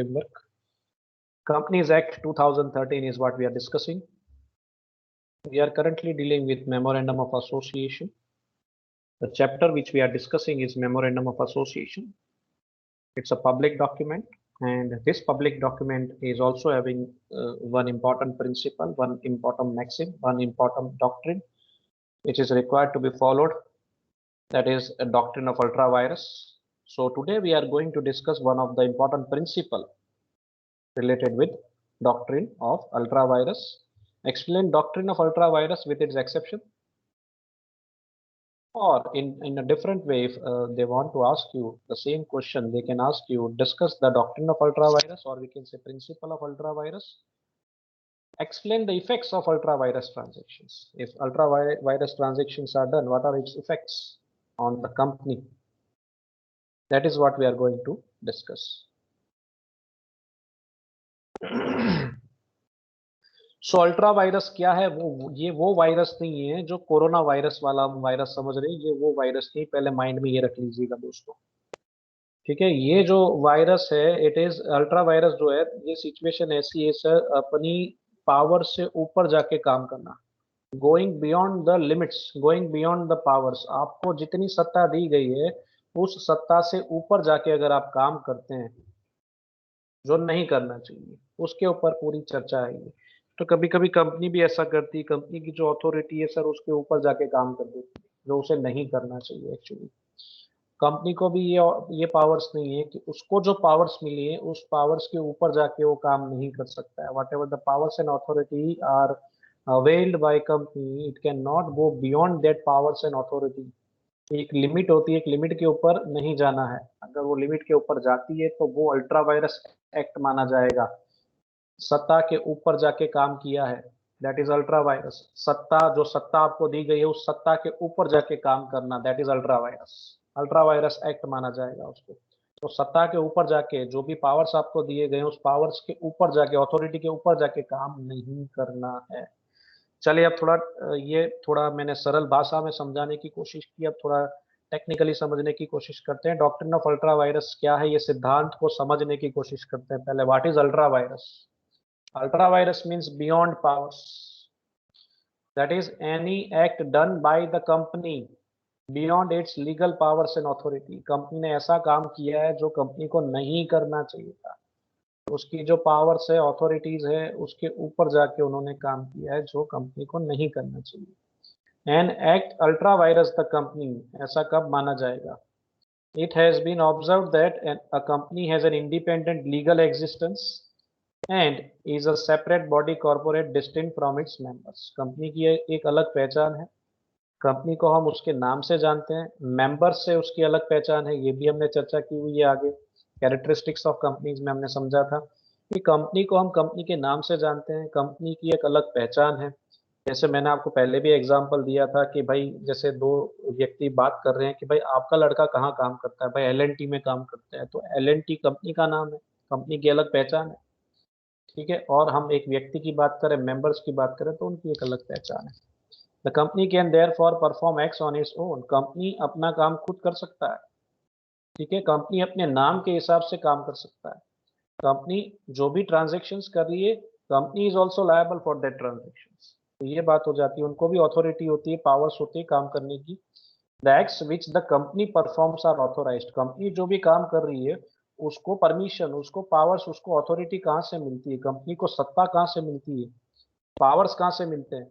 framework. Companies Act 2013 is what we are discussing. We are currently dealing with Memorandum of Association. The chapter which we are discussing is Memorandum of Association. It's a public document, and this public document is also having one important principle, one important maxim, one important doctrine which is required to be followed. That is a doctrine of ultra vires. So today we are going to discuss one of the important principle related with doctrine of ultra vires. Explain doctrine of ultra vires with its exception. Or in a different way, if they want to ask you the same question, they can ask you, discuss the doctrine of ultra vires, or we can say principle of ultra vires. Explain the effects of ultra vires transactions. If ultra vires transactions are done, what are its effects on the company? That is what we are going to discuss. So ultra vires क्या है? वो virus नहीं है जो corona virus वाला virus समझ रहे हैं, ये वो वायरस नहीं, पहले माइंड में ये रख लीजिएगा दोस्तों, ठीक है। ये जो वायरस है, इट इज अल्ट्रा वायरस जो है, ये सिचुएशन ऐसी है सर, अपनी पावर से ऊपर जाके काम करना, going beyond the limits, going beyond the powers. आपको जितनी सत्ता दी गई है उस सत्ता से ऊपर जाके अगर आप काम करते हैं जो नहीं करना चाहिए, उसके ऊपर पूरी चर्चा आएगी। तो कभी कभी कंपनी भी ऐसा करती है, कंपनी की जो अथॉरिटी है सर उसके ऊपर जाके काम कर देती है, जो उसे नहीं करना चाहिए। एक्चुअली कंपनी को भी ये पावर्स नहीं है कि उसको जो पावर्स मिली है उस पावर्स के ऊपर जाके वो काम नहीं कर सकता है। Whatever the powers and authority are availed by company, it can not go beyond that powers and authority. एक लिमिट होती है, एक लिमिट के ऊपर नहीं जाना है। अगर वो लिमिट के ऊपर जाती है तो वो अल्ट्रा वायरस एक्ट माना जाएगा। सत्ता के ऊपर जाके काम किया है, दैट इज अल्ट्रा वायरस। सत्ता, जो सत्ता आपको दी गई है उस सत्ता के ऊपर जाके काम करना, that is ultra virus. Ultra vires act माना जाएगा उसको। तो सत्ता के ऊपर जाके जो भी पावर्स आपको दिए गए उस पावर्स के ऊपर जाके, अथॉरिटी के ऊपर जाके काम नहीं करना है। चलिए अब थोड़ा मैंने सरल भाषा में समझाने की कोशिश की, अब थोड़ा टेक्निकली समझने की कोशिश करते हैं। डॉक्ट्रिन ऑफ अल्ट्रा वायरस क्या है, ये सिद्धांत को समझने की कोशिश करते हैं। पहले what is ultra virus? Ultra vires means beyond powers, that is any act done by the company beyond it's legal powers and authority. Company ने ऐसा काम किया है जो कंपनी को नहीं करना चाहिए था, उसकी जो पावर्स है, अथॉरिटीज है, उसके ऊपर जाके उन्होंने काम किया है जो कंपनी को नहीं करना चाहिए। An act ultra vires the company, ऐसा कब माना जाएगा? It has been observed that a company has an independent legal existence and is a separate body corporate distinct from its members. Company की एक अलग पहचान है, कंपनी को हम उसके नाम से जानते हैं, मेंबर्स से उसकी अलग पहचान है, ये भी हमने चर्चा की हुई है आगे। कैरेक्टरिस्टिक्स ऑफ कंपनीज में हमने समझा था कि कंपनी को हम कंपनी के नाम से जानते हैं, कंपनी की एक अलग पहचान है। जैसे मैंने आपको पहले भी एग्जांपल दिया था कि भाई जैसे दो व्यक्ति बात कर रहे हैं कि भाई आपका लड़का कहाँ काम करता है, भाई एल&टी में काम करता है, तो एल&टी कंपनी का नाम है, कंपनी की अलग पहचान है, ठीक है। और हम एक व्यक्ति की बात करें, मेंबर्स की बात करें, तो उनकी एक अलग पहचान है। The company can therefore perform acts on its own, company अपना काम खुद कर सकता है, ठीक है। कंपनी अपने नाम के हिसाब से काम कर सकता है। कंपनी जो भी ट्रांजेक्शन्स कर रही है, company is also liable for that transactions. तो ये बात हो जाती है, उनको भी अथॉरिटी होती है, पावर्स होती है काम करने की। The acts which the company performs are authorised, company जो भी काम कर रही है उसको परमिशन, उसको पावर्स, उसको अथॉरिटी कहाँ से मिलती है, कंपनी को सत्ता कहाँ से मिलती है, पावर्स कहाँ से मिलते हैं?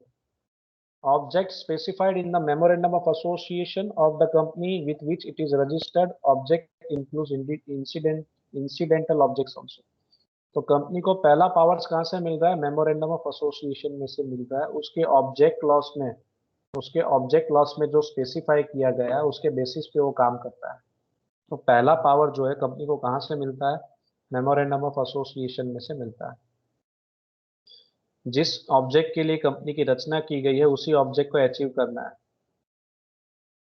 Objects specified in the memorandum of association of the company with which it is registered. Object includes incidental objects also. तो कंपनी को पहला पावर्स कहाँ से मिल रहा है? मेमोरेंडम ऑफ एसोसिएशन में से मिल रहा है। उसके ऑब्जेक्ट लॉस में, जो स्पेसिफाई किया गया है उसके बेसिस पे वो काम करता है। तो पहला पावर जो है कंपनी को कहाँ से मिलता है? मेमोरेंडम ऑफ एसोसिएशन में से मिलता है। जिस ऑब्जेक्ट के लिए कंपनी की रचना की गई है उसी ऑब्जेक्ट को अचीव करना है।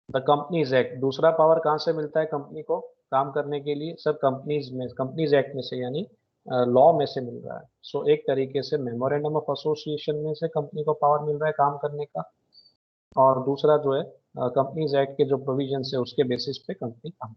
द कंपनीज एक्ट, दूसरा पावर कहाँ से मिलता है कंपनी को काम करने के लिए? सर कंपनीज एक्ट में से, यानी लॉ में से मिल रहा है। सो एक तरीके से मेमोरेंडम ऑफ एसोसिएशन में से कंपनी को पावर मिल रहा है काम करने का, और दूसरा जो है कंपनीज एक्ट के जो प्रोविजन है उसके बेसिस पे कंपनी काम।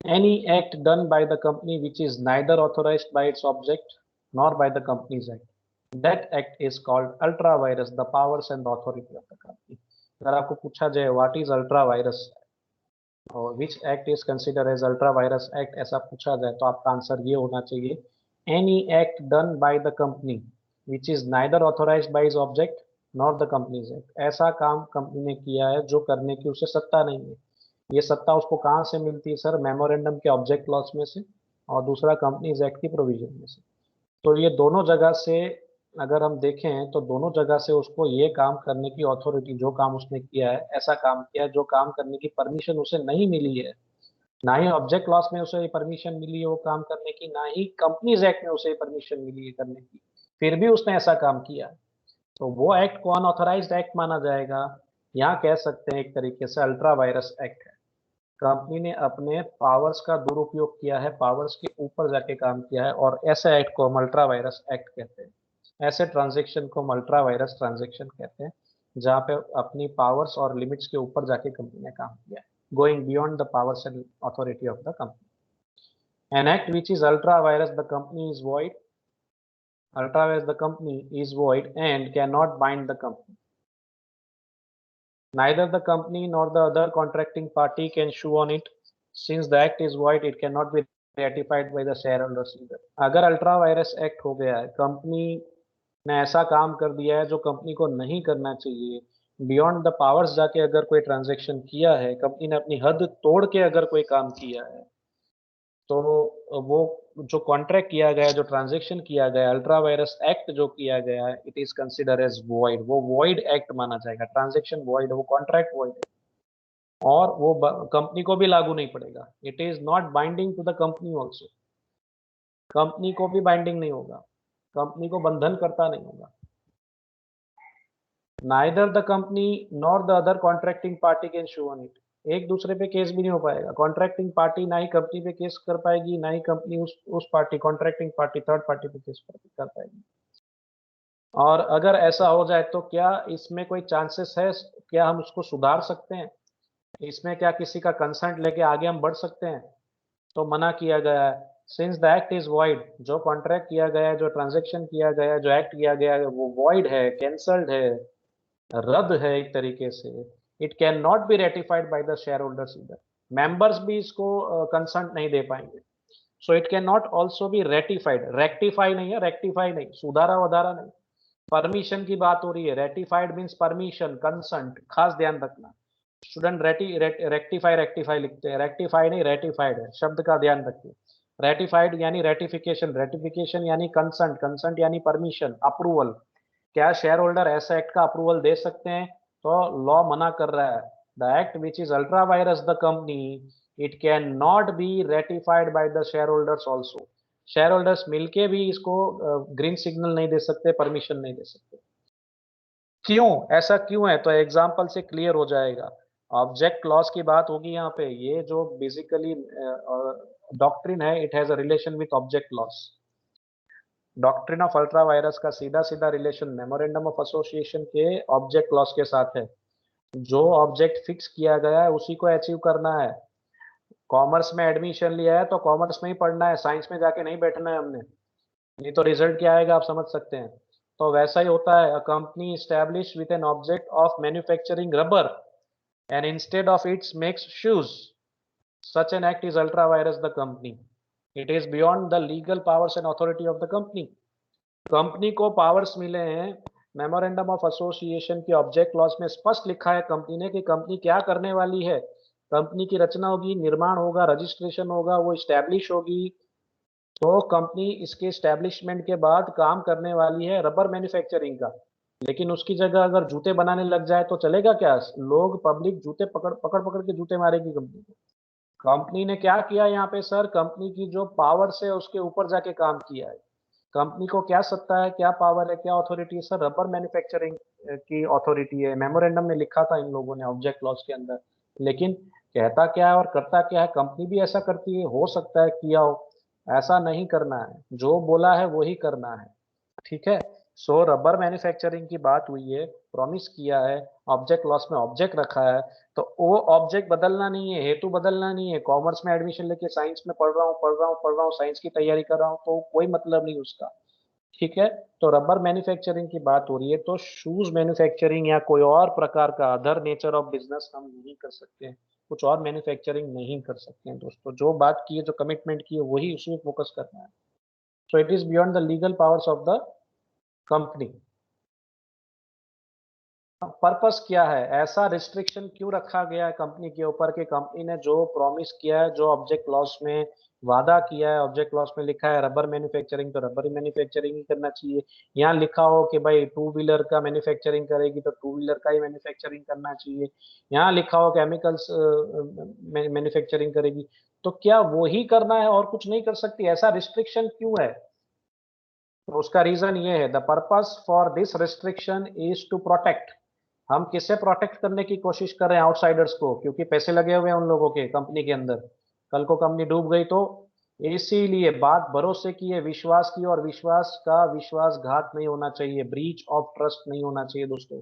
Any act done by the company which is neither authorized by its object nor by the company's act, that act is called ultra virus, the powers and the authority of the company. अगर आपको पूछा जाए what is ultra vires और which act is consider as ultra vires act, ऐसा पूछा जाए तो आपका आंसर ये होना चाहिए, any act done by the company which is neither authorised by is object not the companies act. ऐसा काम कंपनी ने किया है जो करने की उसे सत्ता नहीं है। ये सत्ता उसको कहाँ से मिलती है सर? मेमोरेंडम के ऑब्जेक्ट क्लॉज में से और दूसरा कंपनीज एक्ट की प्रोविजन में से। तो ये दोनों जगह से अगर हम देखें तो दोनों जगह से उसको ये काम करने की अथॉरिटी, जो काम उसने किया है, ऐसा काम किया है जो काम करने की परमिशन उसे नहीं मिली है, ना ही ऑब्जेक्ट क्लॉज में उसे परमिशन मिली है वो काम करने की, ना ही कंपनीज एक्ट में उसे परमिशन मिली है करने की, फिर भी उसने ऐसा काम किया। तो वो एक्ट को अनऑथराइज्ड एक्ट माना जाएगा। यहाँ कह सकते हैं एक तरीके से अल्ट्रा वायरस एक्ट है। कंपनी ने अपने पावर्स का दुरुपयोग किया है, पावर्स के ऊपर जाके काम किया है, और ऐसे एक्ट को हम अल्ट्रा वायरस एक्ट कहते हैं। ऐसे ट्रांजैक्शन को हम अल्ट्रा वायरस ट्रांजैक्शन कहते हैं जहाँ पे अपनी पावर्स और लिमिट्स के ऊपर जाके कंपनी ने काम किया है, going beyond the powers and authority of the company. N act which is ultra vires the company is void, ultra whereas the company is void and cannot bind the company. Neither the company nor the other contracting party can sue on it. Since the act is void, it cannot be ratified by the shareholders either. अगर ultra vires act हो गया है, company ने ऐसा काम कर दिया है जो कंपनी को नहीं करना चाहिए, बियॉन्ड द पावर्स जाके अगर कोई ट्रांजैक्शन किया है, कंपनी ने अपनी हद तोड़ के अगर कोई काम किया है, तो वो जो कॉन्ट्रैक्ट किया गया है, जो ट्रांजैक्शन किया गया है, अल्ट्रा वायरस एक्ट जो किया गया है, it is consider as void. वो वॉइड एक्ट माना जाएगा। ट्रांजैक्शन वॉइड है, वो कॉन्ट्रैक्ट वॉइड है और वो कंपनी को भी लागू नहीं पड़ेगा। It is not binding to the company also. Company को भी बाइंडिंग नहीं होगा, कंपनी को बंधन करता नहीं होगा। Neither the company nor the other contracting party can sue on it। एक दूसरे पे केस भी नहीं हो पाएगा। कॉन्ट्रैक्टिंग पार्टी ना ही कंपनी पे केस कर पाएगी, ना ही कंपनी उस party contracting party third party पे केस कर पाएगी। और अगर ऐसा हो जाए तो क्या इसमें कोई चांसेस है, क्या हम उसको सुधार सकते हैं? इसमें क्या किसी का कंसेंट लेके आगे हम बढ़ सकते हैं? तो मना किया गया है। Since the act is void, जो कॉन्ट्रैक्ट किया गया है, जो ट्रांजेक्शन किया गया है, जो एक्ट किया गया है, वो वॉइड है, कैंसल्ड है, रद्द है एक तरीके से। It can not be ratified by the share holders इधर। मेंबर्स भी इसको कंसर्ट नहीं दे पाएंगे। So it can not also be ratified. Rectify नहीं है, रेक्टिफाई नहीं, सुधारा वधारा नहीं। परमिशन की बात हो रही है। रेटिफाइड मीन्स परमिशन, कंसंट, खास ध्यान रखना। स्टूडेंट रेक्टिफाई रेक्टिफाई लिखते हैं, रेक्टिफाई नहीं रेटिफाइड है, शब्द का ध्यान रखिए। रेटिफाइड यानी रेटिफिकेशन, रेटिफिकेशन यानी कंसंट, कंसंट यानी परमिशन, अप्रूवल। क्या शेयर होल्डर ऐसा एक्ट का अप्रूवल दे सकते हैं? तो लॉ मना कर रहा है। The act which is ultra vires the company, it can not be ratified by the share holders also. Share holders मिलके भी इसको ग्रीन सिग्नल नहीं दे सकते, परमिशन नहीं दे सकते। क्यों ऐसा क्यों है? तो एग्जाम्पल से क्लियर हो जाएगा। ऑब्जेक्ट क्लॉज की बात होगी यहाँ पे। ये जो बेसिकली डॉक्ट्रिन है, it has a relation with object clause. Doctrine of ultra virus का सीधा सीधा रिलेशन मेमोरेंडम ऑफ एसोसिएशन के ऑब्जेक्ट क्लॉज के साथ है। जो ऑब्जेक्ट फिक्स किया गया है उसी को अचीव करना है। कॉमर्स में एडमिशन लिया है तो कॉमर्स में ही पढ़ना है, साइंस में जाके नहीं बैठना है हमने, नहीं तो रिजल्ट क्या आएगा आप समझ सकते हैं। तो वैसा ही होता है। A company establish with an object of manufacturing rubber and instead of its makes shoes, such an act is ultra vires the company. It is beyond the legal powers and authority of the company. Company को powers मिले हैं। Memorandum of association के object clause में स्पष्ट लिखा है company ने कि कंपनी क्या करने वाली है। कंपनी की रचना होगी, निर्माण होगा, रजिस्ट्रेशन होगा, वो स्टैब्लिश होगी। तो कंपनी इसके स्टैब्लिशमेंट के बाद काम करने वाली है रबर मैन्युफैक्चरिंग का। लेकिन उसकी जगह अगर जूते बनाने लग जाए तो चलेगा क्या? लोग, पब्लिक जूते पकड़ पकड़ पकड़ के जूते मारेगी कंपनी को। कंपनी ने क्या किया यहाँ पे सर? कंपनी की जो पावर है उसके ऊपर जाके काम किया है। कंपनी को क्या सत्ता है, क्या पावर है, क्या अथॉरिटी है सर? रबर मैन्युफैक्चरिंग की अथॉरिटी है। मेमोरेंडम में लिखा था इन लोगों ने ऑब्जेक्ट क्लॉज के अंदर। लेकिन कहता क्या है और करता क्या है? कंपनी भी ऐसा करती है, हो सकता है किया हो। ऐसा नहीं करना है, जो बोला है वही करना है। ठीक है। सो रबर मैन्युफैक्चरिंग की बात हुई है, प्रॉमिस किया है, ऑब्जेक्ट लॉस में ऑब्जेक्ट रखा है, तो वो ऑब्जेक्ट बदलना नहीं है, हेतु बदलना नहीं है। कॉमर्स में एडमिशन लेके साइंस में पढ़ रहा हूँ, साइंस की तैयारी कर रहा हूँ, तो कोई मतलब नहीं उसका। ठीक है। तो रबर मैन्युफैक्चरिंग की बात हो रही है, तो शूज मैन्युफैक्चरिंग या कोई और प्रकार का अदर नेचर ऑफ बिजनेस हम नहीं कर सकते हैं, कुछ और मैन्युफैक्चरिंग नहीं कर सकते हैं दोस्तों। जो बात की है, जो कमिटमेंट की है, वही उसी पे फोकस करना है। So it is beyond the legal powers of the company. Purpose क्या है, ऐसा रिस्ट्रिक्शन क्यों रखा गया है कंपनी के ऊपर कि कंपनी ने जो प्रॉमिस किया है, जो ऑब्जेक्ट क्लॉज में वादा किया है, ऑब्जेक्ट क्लॉज में लिखा है रबर मैन्युफैक्चरिंग, तो रबर मैन्युफैक्चरिंग ही करना चाहिए। यहाँ लिखा हो कि भाई टू व्हीलर का मैन्युफैक्चरिंग करेगी तो टू व्हीलर का ही मैन्युफैक्चरिंग करना चाहिए। यहाँ लिखा हो केमिकल्स मैन्युफैक्चरिंग करेगी, तो क्या वो ही करना है और कुछ नहीं कर सकती? ऐसा रिस्ट्रिक्शन क्यों है? तो उसका रीजन ये है, the purpose for this restriction is to protect. हम किससे प्रोटेक्ट करने की कोशिश कर रहे हैं? आउटसाइडर्स को, क्योंकि पैसे लगे हुए हैं उन लोगों के कंपनी के अंदर। कल को कंपनी डूब गई तो, इसीलिए बात भरोसे की है, विश्वास की, और विश्वास का विश्वासघात नहीं होना चाहिए, ब्रीच ऑफ ट्रस्ट नहीं होना चाहिए दोस्तों।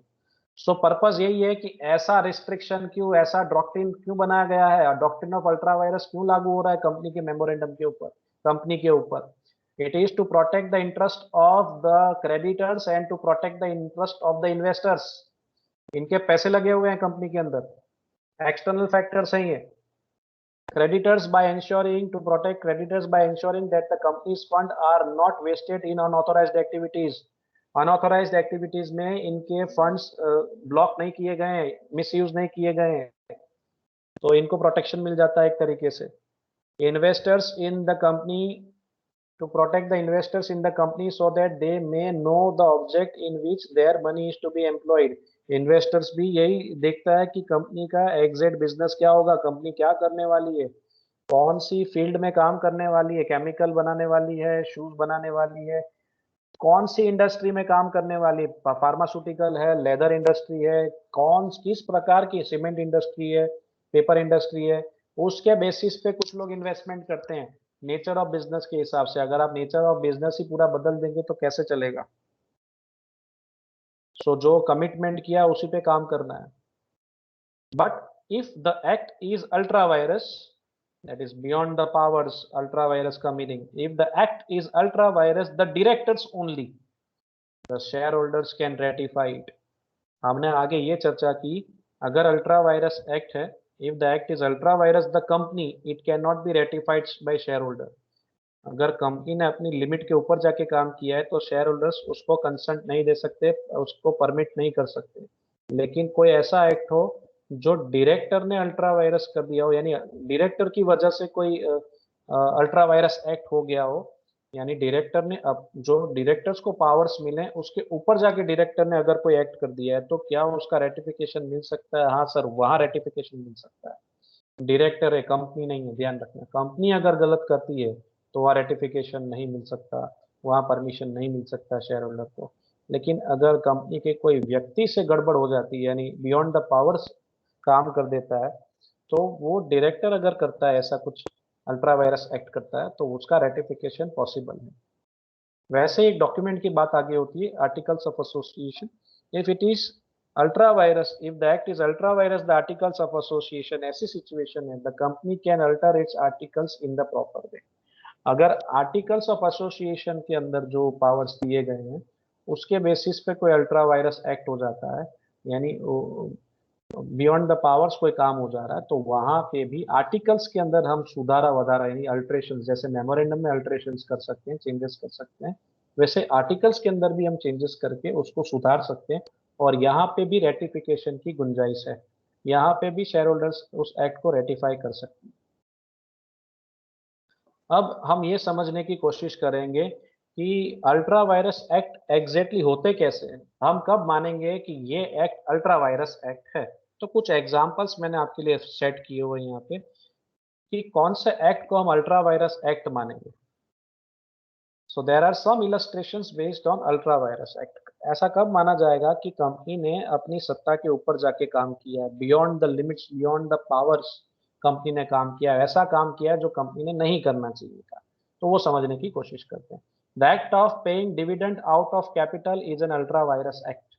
सो पर्पस यही है कि ऐसा रिस्ट्रिक्शन क्यों, ऐसा डॉक्ट्रिन क्यों बनाया गया है, डॉक्ट्रिन ऑफ अल्ट्रा वायरस क्यों लागू हो रहा है कंपनी के मेमोरेंडम के ऊपर, कंपनी के ऊपर? It is to protect the interest of the creditors and to protect the interest of the investors. इनके पैसे लगे हुए हैं कंपनी के अंदर, एक्सटर्नल फैक्टर्स हैं ये। creditors by ensuring to protect creditors by ensuring that the company's fund are not wasted in unauthorized activities। Unauthorised activities में इनके फंड्स ब्लॉक नहीं किए गए हैं, मिसयूज नहीं किए गए हैं, तो इनको प्रोटेक्शन मिल जाता है एक तरीके से। Investors in the company, to protect the investors in the company so that they may know the object in which their money is to be employed। Investors भी यही देखता है कि कंपनी का एग्जिट बिजनेस क्या होगा, कंपनी क्या करने वाली है, कौन सी फील्ड में काम करने वाली है, केमिकल बनाने वाली है, शूज बनाने वाली है, कौन सी इंडस्ट्री में काम करने वाली, फार्मास्यूटिकल है, लेदर इंडस्ट्री है, कौन किस प्रकार की सीमेंट इंडस्ट्री है, पेपर इंडस्ट्री है। उसके बेसिस पे कुछ लोग इन्वेस्टमेंट करते हैं, नेचर ऑफ बिजनेस के हिसाब से। अगर आप नेचर ऑफ बिजनेस ही पूरा बदल देंगे तो कैसे चलेगा? सो जो कमिटमेंट किया उसी पे काम करना है। But if the act is ultra virus, that is beyond the powers, ultra virus का meaning, if the act is ultra virus, the directors only, the shareholders can ratify it। हमने आगे ये चर्चा की, अगर अल्ट्रा वायरस एक्ट है, if the act is ultra vires the company, it can not be ratified by share holder. अगर company ने अपनी लिमिट के ऊपर जाके काम किया है तो शेयर होल्डर्स उसको कंसेंट नहीं दे सकते, उसको परमिट नहीं कर सकते। लेकिन कोई ऐसा एक्ट हो जो डायरेक्टर ने अल्ट्रा वायरस कर दिया हो, यानी डायरेक्टर की वजह से कोई अल्ट्रा वायरस एक्ट हो गया हो, यानी डायरेक्टर ने, अब जो डायरेक्टर्स को पावर्स मिले उसके ऊपर जाके डायरेक्टर ने अगर कोई एक्ट कर दिया है, तो क्या उसका रेटिफिकेशन मिल सकता है? हाँ सर, वहाँ रेटिफिकेशन मिल सकता है। डायरेक्टर है, कंपनी नहीं है, ध्यान रखना। कंपनी अगर गलत करती है तो वहाँ रेटिफिकेशन नहीं मिल सकता, वहाँ परमिशन नहीं मिल सकता शेयर होल्डर को। लेकिन अगर कंपनी के कोई व्यक्ति से गड़बड़ हो जाती है, यानी बियॉन्ड द पावर्स काम कर देता है, तो वो डायरेक्टर अगर करता है ऐसा कुछ, अल्ट्रा वायरस एक्ट करता है, तो उसका रेटिफिकेशन पॉसिबल है। वैसे एक डॉक्यूमेंट की बात आगे होती है, articles of association. If it is ultra virus, if the act is ultra vires the articles of association, ऐसी सिचुएशन है the company can alter it's articles in the proper way. अगर आर्टिकल्स ऑफ एसोसिएशन के अंदर जो powers दिए गए हैं उसके बेसिस पे कोई अल्ट्रा वायरस एक्ट हो जाता है, यानी बियॉन्ड द पावर्स कोई काम हो जा रहा है, तो वहां पे भी आर्टिकल्स के अंदर हम सुधारा वधारा यानी अल्ट्रेशन, जैसे मेमोरेंडम में अल्ट्रेशन कर सकते हैं, चेंजेस कर सकते हैं, वैसे आर्टिकल्स के अंदर भी हम चेंजेस करके उसको सुधार सकते हैं। और यहाँ पे भी रेटिफिकेशन की गुंजाइश है, यहाँ पे भी शेयर होल्डर्स उस एक्ट को रेटिफाई कर सकते हैं। अब हम ये समझने की कोशिश करेंगे कि अल्ट्रा वायरस एक्ट एग्जैक्टली होते कैसे हैं, हम कब मानेंगे कि ये एक्ट अल्ट्रा वायरस एक्ट है। तो कुछ एग्जांपल्स मैंने आपके लिए सेट किए हुए हैं यहाँ पे कि कौन से एक्ट को हम अल्ट्रा वायरस एक्ट मानेंगे। So there are some illustrations based on ultra vires act. ऐसा कब माना जाएगा कि कंपनी ने अपनी सत्ता के ऊपर जाके काम किया है, beyond the limits, beyond the powers company ने काम किया है, ऐसा काम किया है जो कंपनी ने नहीं करना चाहिए था। तो वो समझने की कोशिश करते हैं। The act of paying dividend out of capital is an ultra vires act.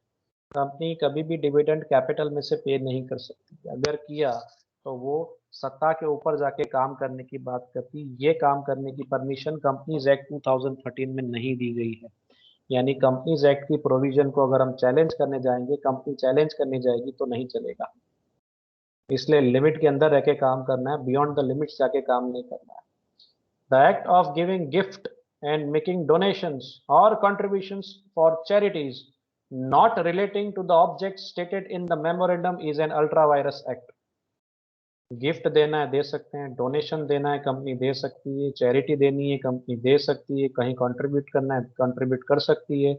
Company कभी भी डिविडेंड कैपिटल में से पे नहीं कर सकती, अगर किया तो वो सत्ता के ऊपर जाके काम करने की बात करती। ये काम करने की परमिशन कंपनीज एक्ट 2013 में नहीं दी गई है। यानी कंपनीज एक्ट की प्रोविजन को अगर हम चैलेंज करने जाएंगे, कंपनी चैलेंज करने जाएगी तो नहीं चलेगा। इसलिए लिमिट के अंदर रह के काम करना है, बियॉन्ड द लिमिट्स जाके काम नहीं करना है। The act of giving gift and making donations or contributions for charities not relating to the objects stated in the memorandum is an ultra virus act। Gift देना है दे सकते हैं, डोनेशन देना है कंपनी दे सकती है, चैरिटी देनी है कंपनी दे सकती है, कहीं कंट्रीब्यूट करना है कंट्रीब्यूट कर सकती है।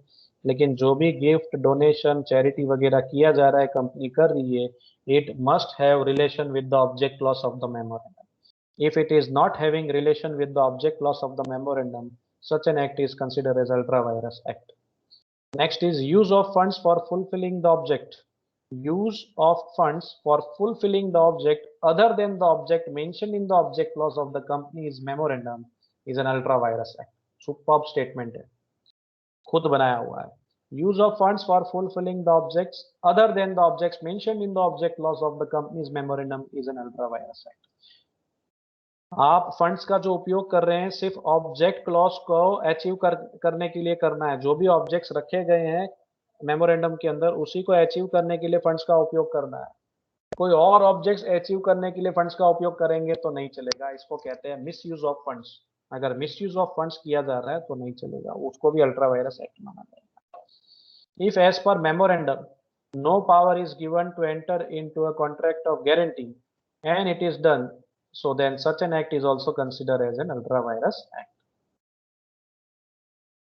लेकिन जो भी गिफ्ट डोनेशन चैरिटी वगैरह किया जा रहा है कंपनी कर रही है, it must have relation with the object clause of the memorandum. If it is not having relation with the object clause of the memorandum, such an act is considered as ultra virus act। Next is use of funds for fulfilling the object। Use of funds for fulfilling the object other than the object mentioned in the object clause of the company's memorandum is an ultra virus act। Superb statement है, खुद बनाया हुआ है। Use of funds for fulfilling the objects other than the objects mentioned in the object clause of the company's memorandum is an ultra virus act। आप funds का जो उपयोग कर रहे हैं सिर्फ ऑब्जेक्ट क्लॉज को अचीव करने के लिए करना है। जो भी ऑब्जेक्ट्स रखे गए हैं मेमोरेंडम के अंदर उसी को अचीव करने के लिए फंड्स का उपयोग करना है। कोई और ऑब्जेक्ट्स अचीव करने के लिए फंड्स का उपयोग करेंगे तो नहीं चलेगा। इसको कहते हैं मिस यूज ऑफ फंड्स। अगर मिस यूज ऑफ फंड्स किया जा रहा है तो नहीं चलेगा, उसको भी अल्ट्रा वायरस एक्ट माना जाएगा। If as per memorandum no power is given to enter into a contract of guarantee and it is done, so then such an act is also considered as an ultra virus act।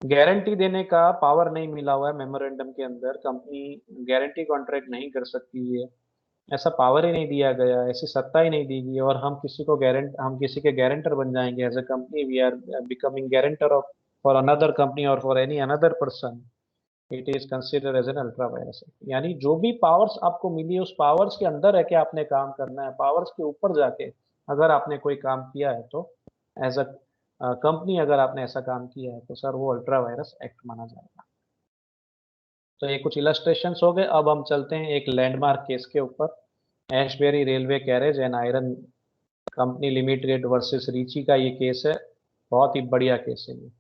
Guarantee देने का power नहीं मिला हुआ है memorandum के अंदर, company guarantee contract नहीं कर सकती है, ऐसा पावर ही नहीं दिया गया, ऐसी सत्ता ही नहीं दी गई। और हम किसी के गारंटर बन जाएंगे as a company, we are becoming guarantor of for another company और for any another person, it is considered as an ultra vires act. यानी जो भी पावर्स आपको मिली है उस पावर्स के अंदर रह के आपने काम करना है, पावर्स के ऊपर जाके अगर आपने कोई काम किया है तो एज अ कंपनी अगर आपने ऐसा काम किया है तो सर वो अल्ट्रा वायरस एक्ट माना जाएगा। तो ये कुछ इलस्ट्रेशंस हो गए। अब हम चलते हैं एक लैंडमार्क केस के ऊपर, Ashbury railway carriage and iron company limited versus Riche का ये केस है। बहुत ही बढ़िया केस है ये,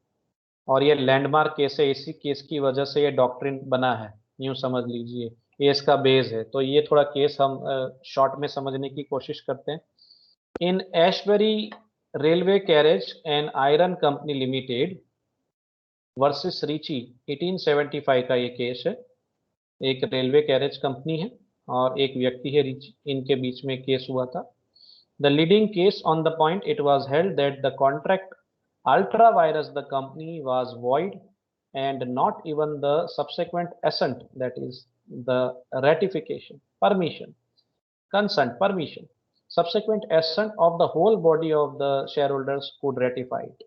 और ये लैंडमार्क केस है, इसी केस की वजह से ये डॉक्ट्रिन बना है, यूं समझ लीजिए ये इसका बेस है। तो ये थोड़ा केस हम शॉर्ट में समझने की कोशिश करते हैं। In Ashbury railway carriage and iron company limited versus Riche 1875 का ये केस है। एक रेलवे कैरेज कंपनी है और एक व्यक्ति है रीची, इनके बीच में केस हुआ था। The leading case on the point it was held that the contract ultra virus the company was void and not even the subsequent assent, that is the ratification permission consent permission subsequent assent of the whole body of the shareholders could ratify it।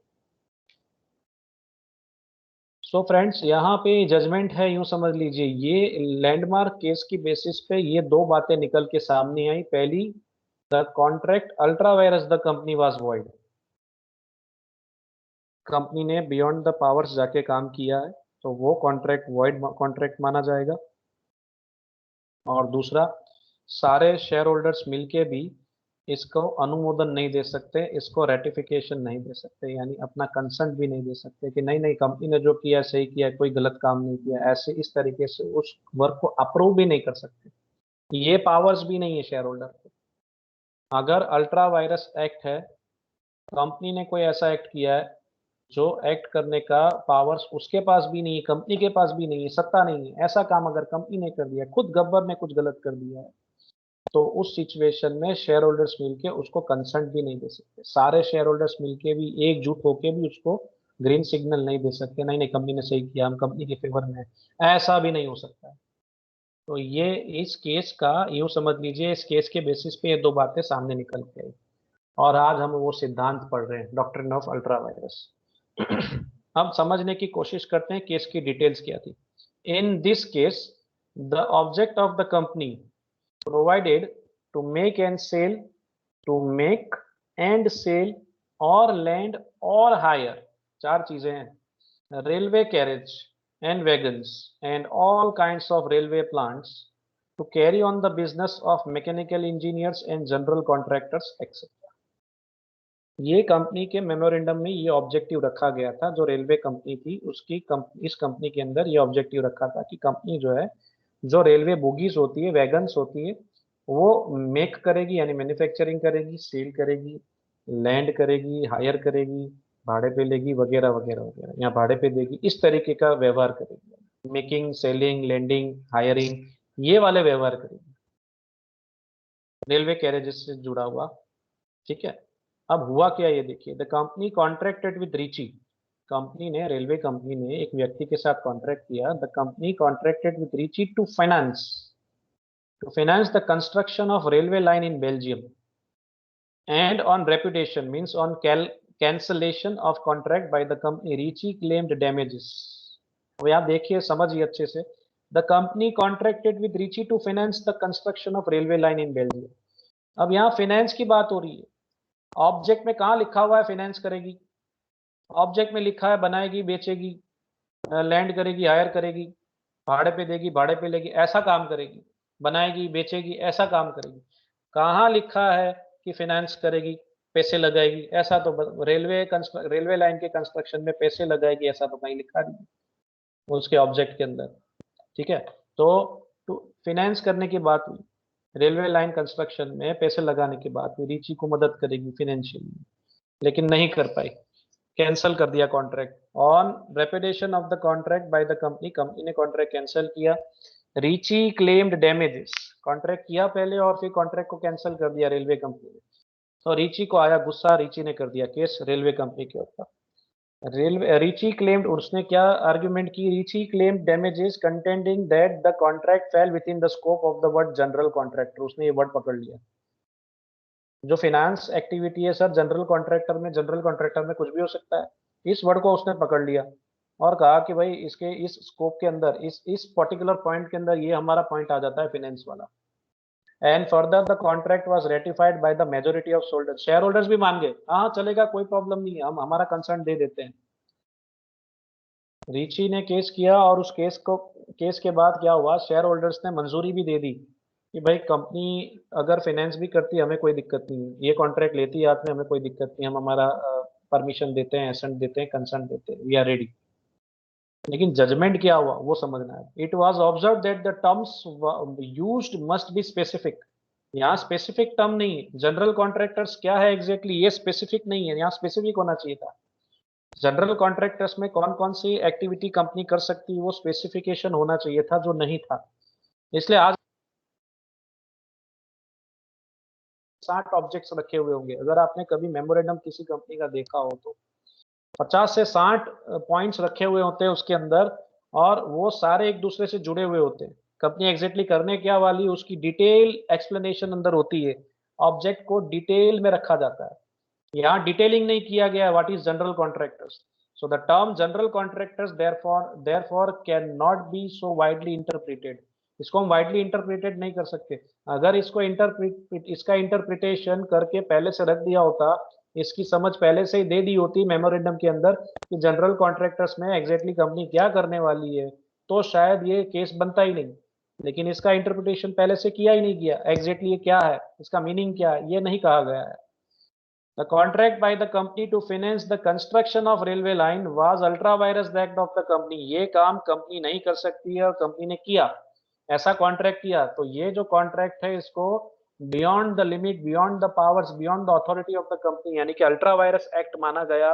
So friends यहाँ पे judgement है, यूं समझ लीजिए ये landmark case की basis पे ये दो बातें निकल के सामने आई। पहली, the contract ultra vires the company was void, company ने बियॉन्ड द पावर्स जाके काम किया है तो वो कॉन्ट्रैक्ट वॉइड कॉन्ट्रैक्ट माना जाएगा। और दूसरा, सारे शेयर होल्डर्स मिलके भी इसको अनुमोदन नहीं दे सकते, इसको रेटिफिकेशन नहीं दे सकते, यानी अपना कंसेंट भी नहीं दे सकते कि नहीं नहीं कंपनी ने जो किया सही किया, कोई गलत काम नहीं किया, ऐसे इस तरीके से उस वर्क को अप्रूव भी नहीं कर सकते। ये पावर्स भी नहीं है शेयर होल्डर को। अगर अल्ट्रा वायरस एक्ट है, कंपनी ने कोई ऐसा एक्ट किया है जो एक्ट करने का पावर्स उसके पास भी नहीं है, कंपनी के पास भी नहीं है, सत्ता नहीं है, ऐसा काम अगर कंपनी ने कर दिया, खुद गब्बर ने कुछ गलत कर दिया है, तो उस सिचुएशन में शेयर होल्डर्स मिलके उसको कंसेंट भी नहीं दे सकते। सारे शेयर होल्डर्स मिलके भी एकजुट होके भी उसको ग्रीन सिग्नल नहीं दे सकते, नहीं नहीं कंपनी ने सही किया, हम कंपनी के फेवर में हैं, ऐसा भी नहीं हो सकता है। तो ये इस केस का यूं समझ लीजिए, इस केस के बेसिस पे ये दो बातें सामने निकल के आई और आज हम वो सिद्धांत पढ़ रहे हैं, डॉक्ट्रिन ऑफ अल्ट्रा वायरस। अब समझने की कोशिश करते हैं केस की डिटेल्स क्या थी। In this case the object of the company provided to make and sell, to make and sell और लैंड और हायर, चार चीजें हैं, railway carriage and wagons and all kinds of railway plants to carry on the business of mechanical engineers and general contractors etc. ये company के memorandum में ये objective रखा गया था, जो रेलवे कंपनी थी उसकी इस कंपनी के अंदर ये ऑब्जेक्टिव रखा था कि कंपनी जो है, जो रेलवे बोगीज होती है, वैगन्स होती है, वो मेक करेगी यानी मैन्युफैक्चरिंग करेगी, सेल करेगी, लैंड करेगी, हायर करेगी, भाड़े पे लेगी, वगैरह वगैरह वगैरह, या भाड़े पे देगी, इस तरीके का व्यवहार करेगी, मेकिंग, सेलिंग, लैंडिंग, हायरिंग, ये वाले व्यवहार करेगी रेलवे कैरेजेस से जुड़ा हुआ। ठीक है, अब हुआ क्या ये देखिए, the company contracted with Riche, company ने, रेलवे कंपनी ने एक व्यक्ति के साथ कॉन्ट्रैक्ट किया, the company contracted with Riche to finance the construction of railway line in Belgium and on reputation means on cancellation of contract by the company Ricci claimed damages। अब यहाँ देखिए, समझिए अच्छे से, the company contracted with Riche to finance the construction of railway line in Belgium. अब यहाँ finance की बात हो रही है, ऑब्जेक्ट में कहाँ लिखा हुआ है फाइनेंस करेगी? ऑब्जेक्ट में लिखा है बनाएगी, बेचेगी, लैंड करेगी, हायर करेगी, भाड़े पे देगी, भाड़े पे लेगी, ऐसा काम करेगी, बनाएगी, बेचेगी, ऐसा काम करेगी। कहाँ लिखा है कि फाइनेंस करेगी, पैसे लगाएगी? ऐसा तो रेलवे लाइन के कंस्ट्रक्शन में पैसे लगाएगी, ऐसा तो कहीं लिखा नहीं उसके ऑब्जेक्ट के अंदर। ठीक है, तो फाइनेंस करने की बात हुई, रेलवे लाइन कंस्ट्रक्शन में पैसे लगाने की बात हुई, रीची को मदद करेगी फिनेंशियली, लेकिन नहीं कर पाई, कैंसिल कर दिया contract. On reputation of the contract by the company, company ने कॉन्ट्रैक्ट कैंसिल किया। रीची क्लेम्ड डैमेजेस, कॉन्ट्रैक्ट किया पहले और फिर कॉन्ट्रैक्ट को कैंसिल कर दिया रेलवे कंपनी ने, तो रीची को आया गुस्सा, रीची ने कर दिया केस रेलवे कंपनी के ऊपर। रेलवे रीची क्लेम्ड, उसने क्या आर्ग्यूमेंट की, Riche claimed damages contending that the contract fell within the scope of the word general contractor, उसने ये वर्ड पकड़ लिया। जो फाइनेंस एक्टिविटी है सर, जनरल कॉन्ट्रैक्टर में कुछ भी हो सकता है, इस वर्ड को उसने पकड़ लिया और कहा कि भाई इसके इस स्कोप के अंदर, इस पर्टिकुलर पॉइंट के अंदर ये हमारा पॉइंट आ जाता है फाइनेंस वाला। And further the contract was ratified by the majority of share holders भी मान गए, हाँ चलेगा, कोई प्रॉब्लम नहीं है, हम हमारा कंसर्न दे देते हैं। रीची ने केस किया और उस केस के बाद क्या हुआ, शेयर होल्डर्स ने मंजूरी भी दे दी कि भाई कंपनी अगर फाइनेंस भी करती है हमें कोई दिक्कत नहीं है, ये कॉन्ट्रैक्ट लेती है हाथ में, हमें कोई दिक्कत नहीं, हम हमारा परमिशन देते हैं, एसेंट देते हैं, कंसेंट देते हैं, वी आर रेडी। लेकिन जजमेंट क्या हुआ वो समझना है। It was observe that the terms used must be specific, यहाँ स्पेसिफिक टर्म नहीं है, जनरल कॉन्ट्रैक्टर्स क्या है एग्जैक्टली ये स्पेसिफिक नहीं है, यहाँ स्पेसिफिक होना चाहिए था। जनरल कॉन्ट्रैक्टर्स में कौन कौन सी एक्टिविटी कंपनी कर सकती है वो स्पेसिफिकेशन होना चाहिए था, जो नहीं था। इसलिए आज 60 ऑब्जेक्ट्स रखे हुए होंगे, अगर आपने कभी मेमोरेंडम किसी कंपनी का देखा हो तो 50 से 60 पॉइंट्स रखे हुए होते हैं उसके अंदर, और वो सारे एक दूसरे से जुड़े हुए होते हैं। कंपनी एग्जैक्टली करने क्या वाली उसकी डिटेल एक्सप्लेनेशन अंदर होती है, ऑब्जेक्ट को डिटेल में रखा जाता है। यहाँ डिटेलिंग नहीं किया गया what is general contractors, so the term general contractors therefore can not B so widely interpreted, इसको हम वाइडली इंटरप्रिटेड नहीं कर सकते। अगर इसका इंटरप्रिटेशन करके पहले से रख दिया होता, इसकी समझ पहले से ही दे दी होती मेमोरेंडम के अंदर कि जनरल कॉन्ट्रैक्टर्स में एग्जैक्टली कंपनी क्या करने वाली है, तो शायद ये केस बनता ही नहीं। लेकिन इसका इंटरप्रिटेशन पहले से किया ही नहीं गया, एग्जैक्टली ये क्या है, इसका मीनिंग क्या है, ये नहीं कहा गया है। The contract by the company to finance the construction of railway line was ultra virus the act of the company। ये काम कंपनी नहीं कर सकती है और कंपनी ने किया, ऐसा कॉन्ट्रैक्ट किया, तो ये जो कॉन्ट्रैक्ट है इसको beyond the limit, beyond the powers, beyond the authority of the company, यानी कि अल्ट्रा वायरस एक्ट माना गया।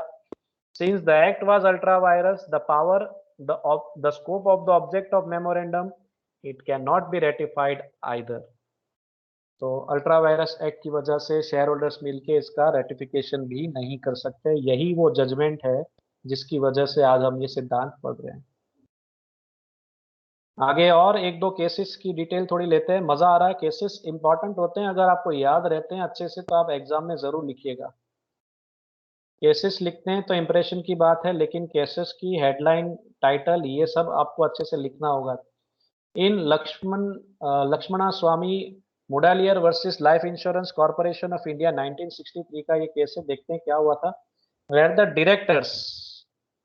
Since the act was ultra vires the power the scope of the object of memorandum it cannot be ratified either। तो ultra vires act की वजह से share holders मिलके इसका रेटिफिकेशन भी नहीं कर सकते, यही वो जजमेंट है जिसकी वजह से आज हम ये सिद्धांत पढ़ रहे हैं। आगे और एक दो केसेस की डिटेल थोड़ी लेते हैं, मजा आ रहा है, केसेस इंपॉर्टेंट होते हैं, अगर आपको याद रहते हैं अच्छे से तो आप एग्जाम में जरूर लिखिएगा। केसेस लिखते हैं तो इंप्रेशन की बात है, लेकिन केसेस की हेडलाइन, टाइटल, ये सब आपको अच्छे से लिखना होगा। In Lakshmana Swami Mudaliar versus life insurance corporation of India 1963 का ये केस है, देखते हैं क्या हुआ था। Where the directors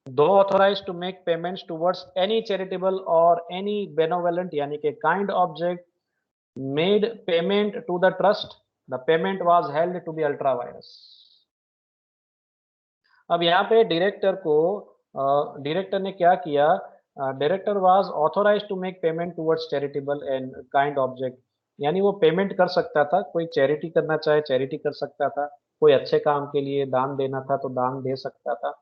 do authorise to make payments towards any charitable or any benevolent यानी कि kind object made payment to the trust, the payment was held to be ultra vires. अब यहाँ पे डायरेक्टर ने क्या किया, director was authorise to make payment towards charitable and kind object, यानी वो पेमेंट कर सकता था, कोई चैरिटी करना चाहे चैरिटी कर सकता था, कोई अच्छे काम के लिए दान देना था तो दान दे सकता था।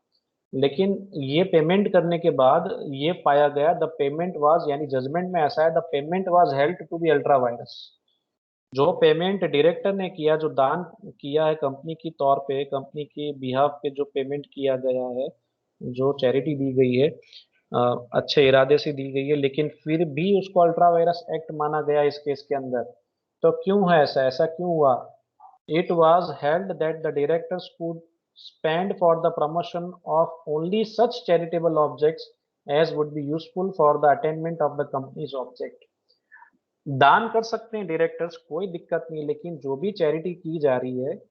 लेकिन ये पेमेंट करने के बाद ये पाया गया द पेमेंट वाज, यानी जजमेंट में ऐसा है the payment was held to be ultra vires. जो पेमेंट डायरेक्टर ने किया, जो दान किया है कंपनी की तौर पे, कंपनी के बिहाफ पे जो पेमेंट किया गया है, जो चैरिटी दी गई है, अच्छे इरादे से दी गई है, लेकिन फिर भी उसको अल्ट्रा वायरस एक्ट माना गया इस केस के अंदर। तो क्यों है ऐसा, ऐसा क्यों हुआ? It was held that the directors could spend for the promotion of only such charitable objects as would be useful for the attainment of the company's object। दान कर सकते हैं डायरेक्टर्स, कोई दिक्कत नहीं, लेकिन जो भी चैरिटी की जा रही है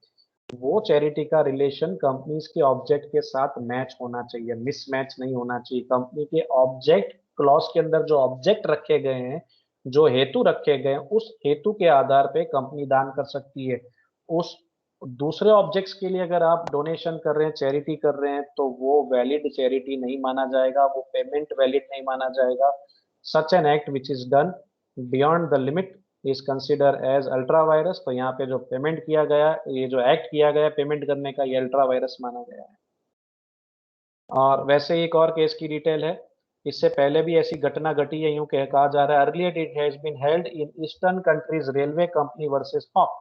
वो चैरिटी का रिलेशन कंपनीज के ऑब्जेक्ट के साथ मैच होना चाहिए, मिसमैच नहीं होना चाहिए। कंपनी के ऑब्जेक्ट क्लॉज के अंदर जो ऑब्जेक्ट रखे गए हैं, जो हेतु रखे गए हैं, उस हेतु के आधार पे कंपनी दान कर सकती है। उस दूसरे ऑब्जेक्ट्स के लिए अगर आप डोनेशन कर रहे हैं, चैरिटी कर रहे हैं, तो वो वैलिड चैरिटी नहीं माना जाएगा, वो पेमेंट वैलिड नहीं माना जाएगा। Such an act which is done beyond the limit is consider as ultra vires. तो यहाँ पे जो पेमेंट किया गया, ये जो एक्ट किया गया पेमेंट करने का, ये अल्ट्रा वायरस माना गया है। और वैसे एक और केस की डिटेल है, इससे पहले भी ऐसी घटना घटी है, यूं कहा जा रहा है, earlier it has been held in eastern countries railway company versus Hawk,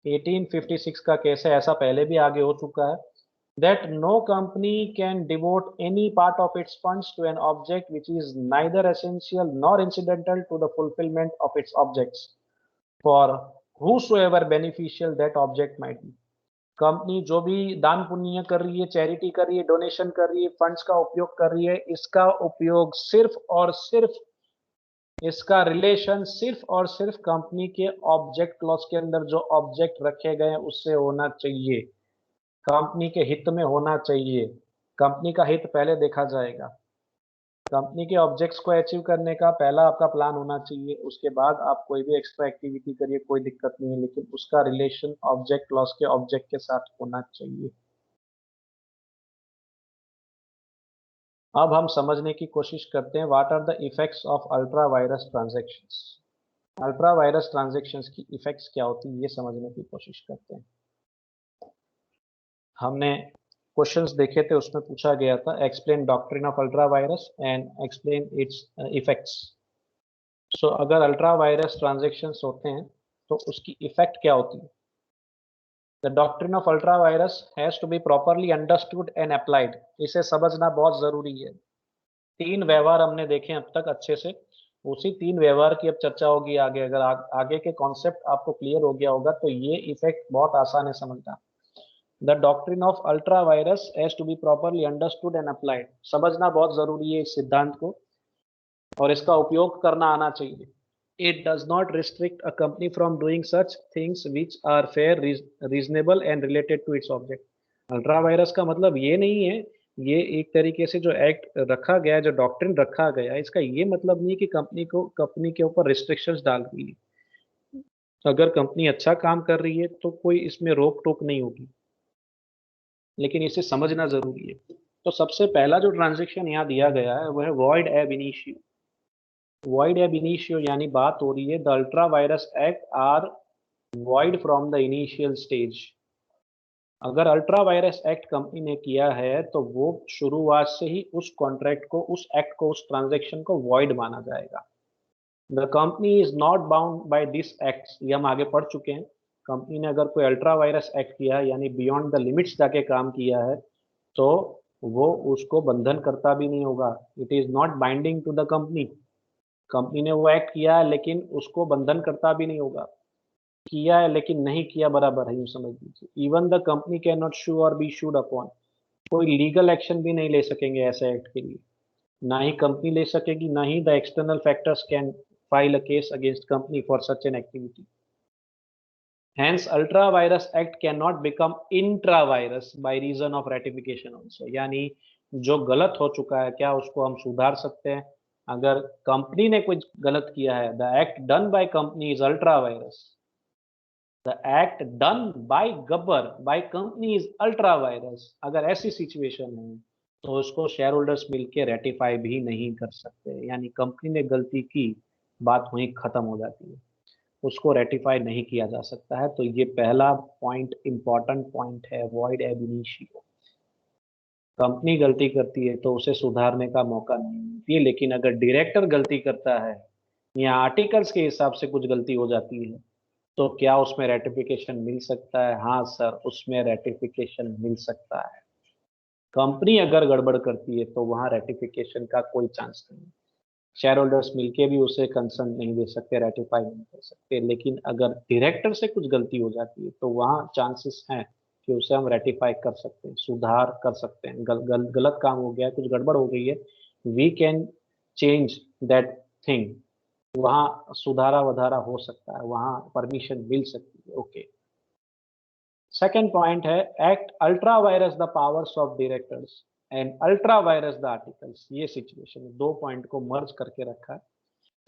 1856 का केस है, ऐसा पहले भी आगे हो चुका है। That no company can devote any part of its funds to an object which is neither essential nor incidental to the fulfillment of its objects, for whosoever beneficial that object might be। Company जो भी दान पुण्य कर रही है, charity कर रही है, डोनेशन कर रही है, फंड्स का उपयोग कर रही है, इसका उपयोग सिर्फ और सिर्फ, इसका रिलेशन सिर्फ और सिर्फ कंपनी के ऑब्जेक्ट क्लॉज के अंदर जो ऑब्जेक्ट रखे गए हैं उससे होना चाहिए, कंपनी के हित में होना चाहिए। कंपनी का हित पहले देखा जाएगा, कंपनी के ऑब्जेक्ट्स को अचीव करने का पहला आपका प्लान होना चाहिए, उसके बाद आप कोई भी एक्स्ट्रा एक्टिविटी करिए, कोई दिक्कत नहीं है, लेकिन उसका रिलेशन ऑब्जेक्ट लॉस के ऑब्जेक्ट के साथ होना चाहिए। अब हम समझने की कोशिश करते हैं what are the effects of ultra vires transactions. Ultra vires transactions की इफेक्ट्स क्या होती है ये समझने की कोशिश करते हैं। हमने क्वेश्चंस देखे थे, उसमें पूछा गया था explain doctrine of ultra vires and explain its effects. So अगर अल्ट्रा वायरस ट्रांजैक्शंस होते हैं तो उसकी इफेक्ट क्या होती है? The doctrine of ultra vires has to be properly understood and applied. इसे समझना बहुत जरूरी है। तीन व्यवहार हमने देखे अब तक अच्छे से, उसी तीन व्यवहार की अब चर्चा होगी आगे। अगर आगे के कॉन्सेप्ट आपको क्लियर हो गया होगा तो ये इफेक्ट बहुत आसान है समझना। The doctrine of ultra vires has to be properly understood and applied, समझना बहुत जरूरी है इस सिद्धांत को, और इसका उपयोग करना आना चाहिए। It does not restrict a company from doing such things which are fair, reasonable and related to its object। Ultra vires का मतलब ये नहीं है, ये एक तरीके से जो एक्ट रखा गया है, जो डॉक्ट्रिन रखा गया है, इसका ये मतलब नहीं है कि कंपनी के ऊपर रिस्ट्रिक्शंस डाल रही है। अगर कंपनी अच्छा काम कर रही है तो कोई इसमें रोक टोक नहीं होगी, लेकिन इसे समझना जरूरी है। तो सबसे पहला जो ट्रांजेक्शन यहाँ दिया गया है वह है वॉइड एब इनिशियो। वॉइड एब इनिशियो यानी बात हो रही है the ultra vires act are void from the initial stage. अगर अल्ट्रा वायरस एक्ट कंपनी ने किया है तो वो शुरुआत से ही उस कॉन्ट्रैक्ट को, उस एक्ट को, उस ट्रांजैक्शन को वॉइड माना जाएगा। The company is not bound by this act, ये हम आगे पढ़ चुके हैं। कंपनी ने अगर कोई अल्ट्रा वायरस एक्ट किया है यानी बियॉन्ड द लिमिट्स जाके काम किया है, तो वो उसको बंधन करता भी नहीं होगा। It is not binding to the company. Company ने वो एक्ट किया है लेकिन उसको बंधन करता भी नहीं होगा, किया है लेकिन नहीं किया बराबर है, यूँ समझ लीजिए। Even the company cannot sue or be sued upon, कोई लीगल एक्शन भी नहीं ले सकेंगे ऐसे एक्ट के लिए, ना ही कंपनी ले सकेगी, ना ही the external factors can file a case against company for such an activity. Hence, ultra virus act cannot become intra virus by reason of ratification also. यानी जो गलत हो चुका है क्या उसको हम सुधार सकते हैं? अगर कंपनी ने कुछ गलत किया है, the act done by company is ultra vires, the act done bye Gabbar by company is ultra virus. अगर ऐसी सिचुएशन है तो उसको शेयर होल्डर्स मिलके रेटिफाई भी नहीं कर सकते, यानी कंपनी ने गलती की, बात वहीं खत्म हो जाती है, उसको रेटिफाई नहीं किया जा सकता है। तो ये पहला पॉइंट इंपॉर्टेंट पॉइंट है, अवॉइड एब इनिशियो। कंपनी गलती करती है तो उसे सुधारने का मौका नहीं मिलती है, लेकिन अगर डायरेक्टर गलती करता है या आर्टिकल्स के हिसाब से कुछ गलती हो जाती है तो क्या उसमें रेटिफिकेशन मिल सकता है? हाँ सर, उसमें रेटिफिकेशन मिल सकता है। कंपनी अगर गड़बड़ करती है तो वहां रेटिफिकेशन का कोई चांस नहीं। शेयर होल्डर्स मिलके भी उसे कंसर्न नहीं दे सकते, रेटिफाई नहीं कर सकते, लेकिन अगर डायरेक्टर से कुछ गलती हो जाती है तो वहाँ चांसेस हैं कि उसे हम रेटिफाई कर सकते हैं, सुधार कर सकते हैं। गलत काम हो गया है, कुछ गड़बड़ हो गई है, we can change that thing, वहाँ सुधारा वधारा हो सकता है, वहाँ परमिशन मिल सकती है। ओके, सेकेंड पॉइंट है act ultra vires the powers of directors and ultra vires the articles. ये सिचुएशन दो पॉइंट को मर्ज करके रखा है।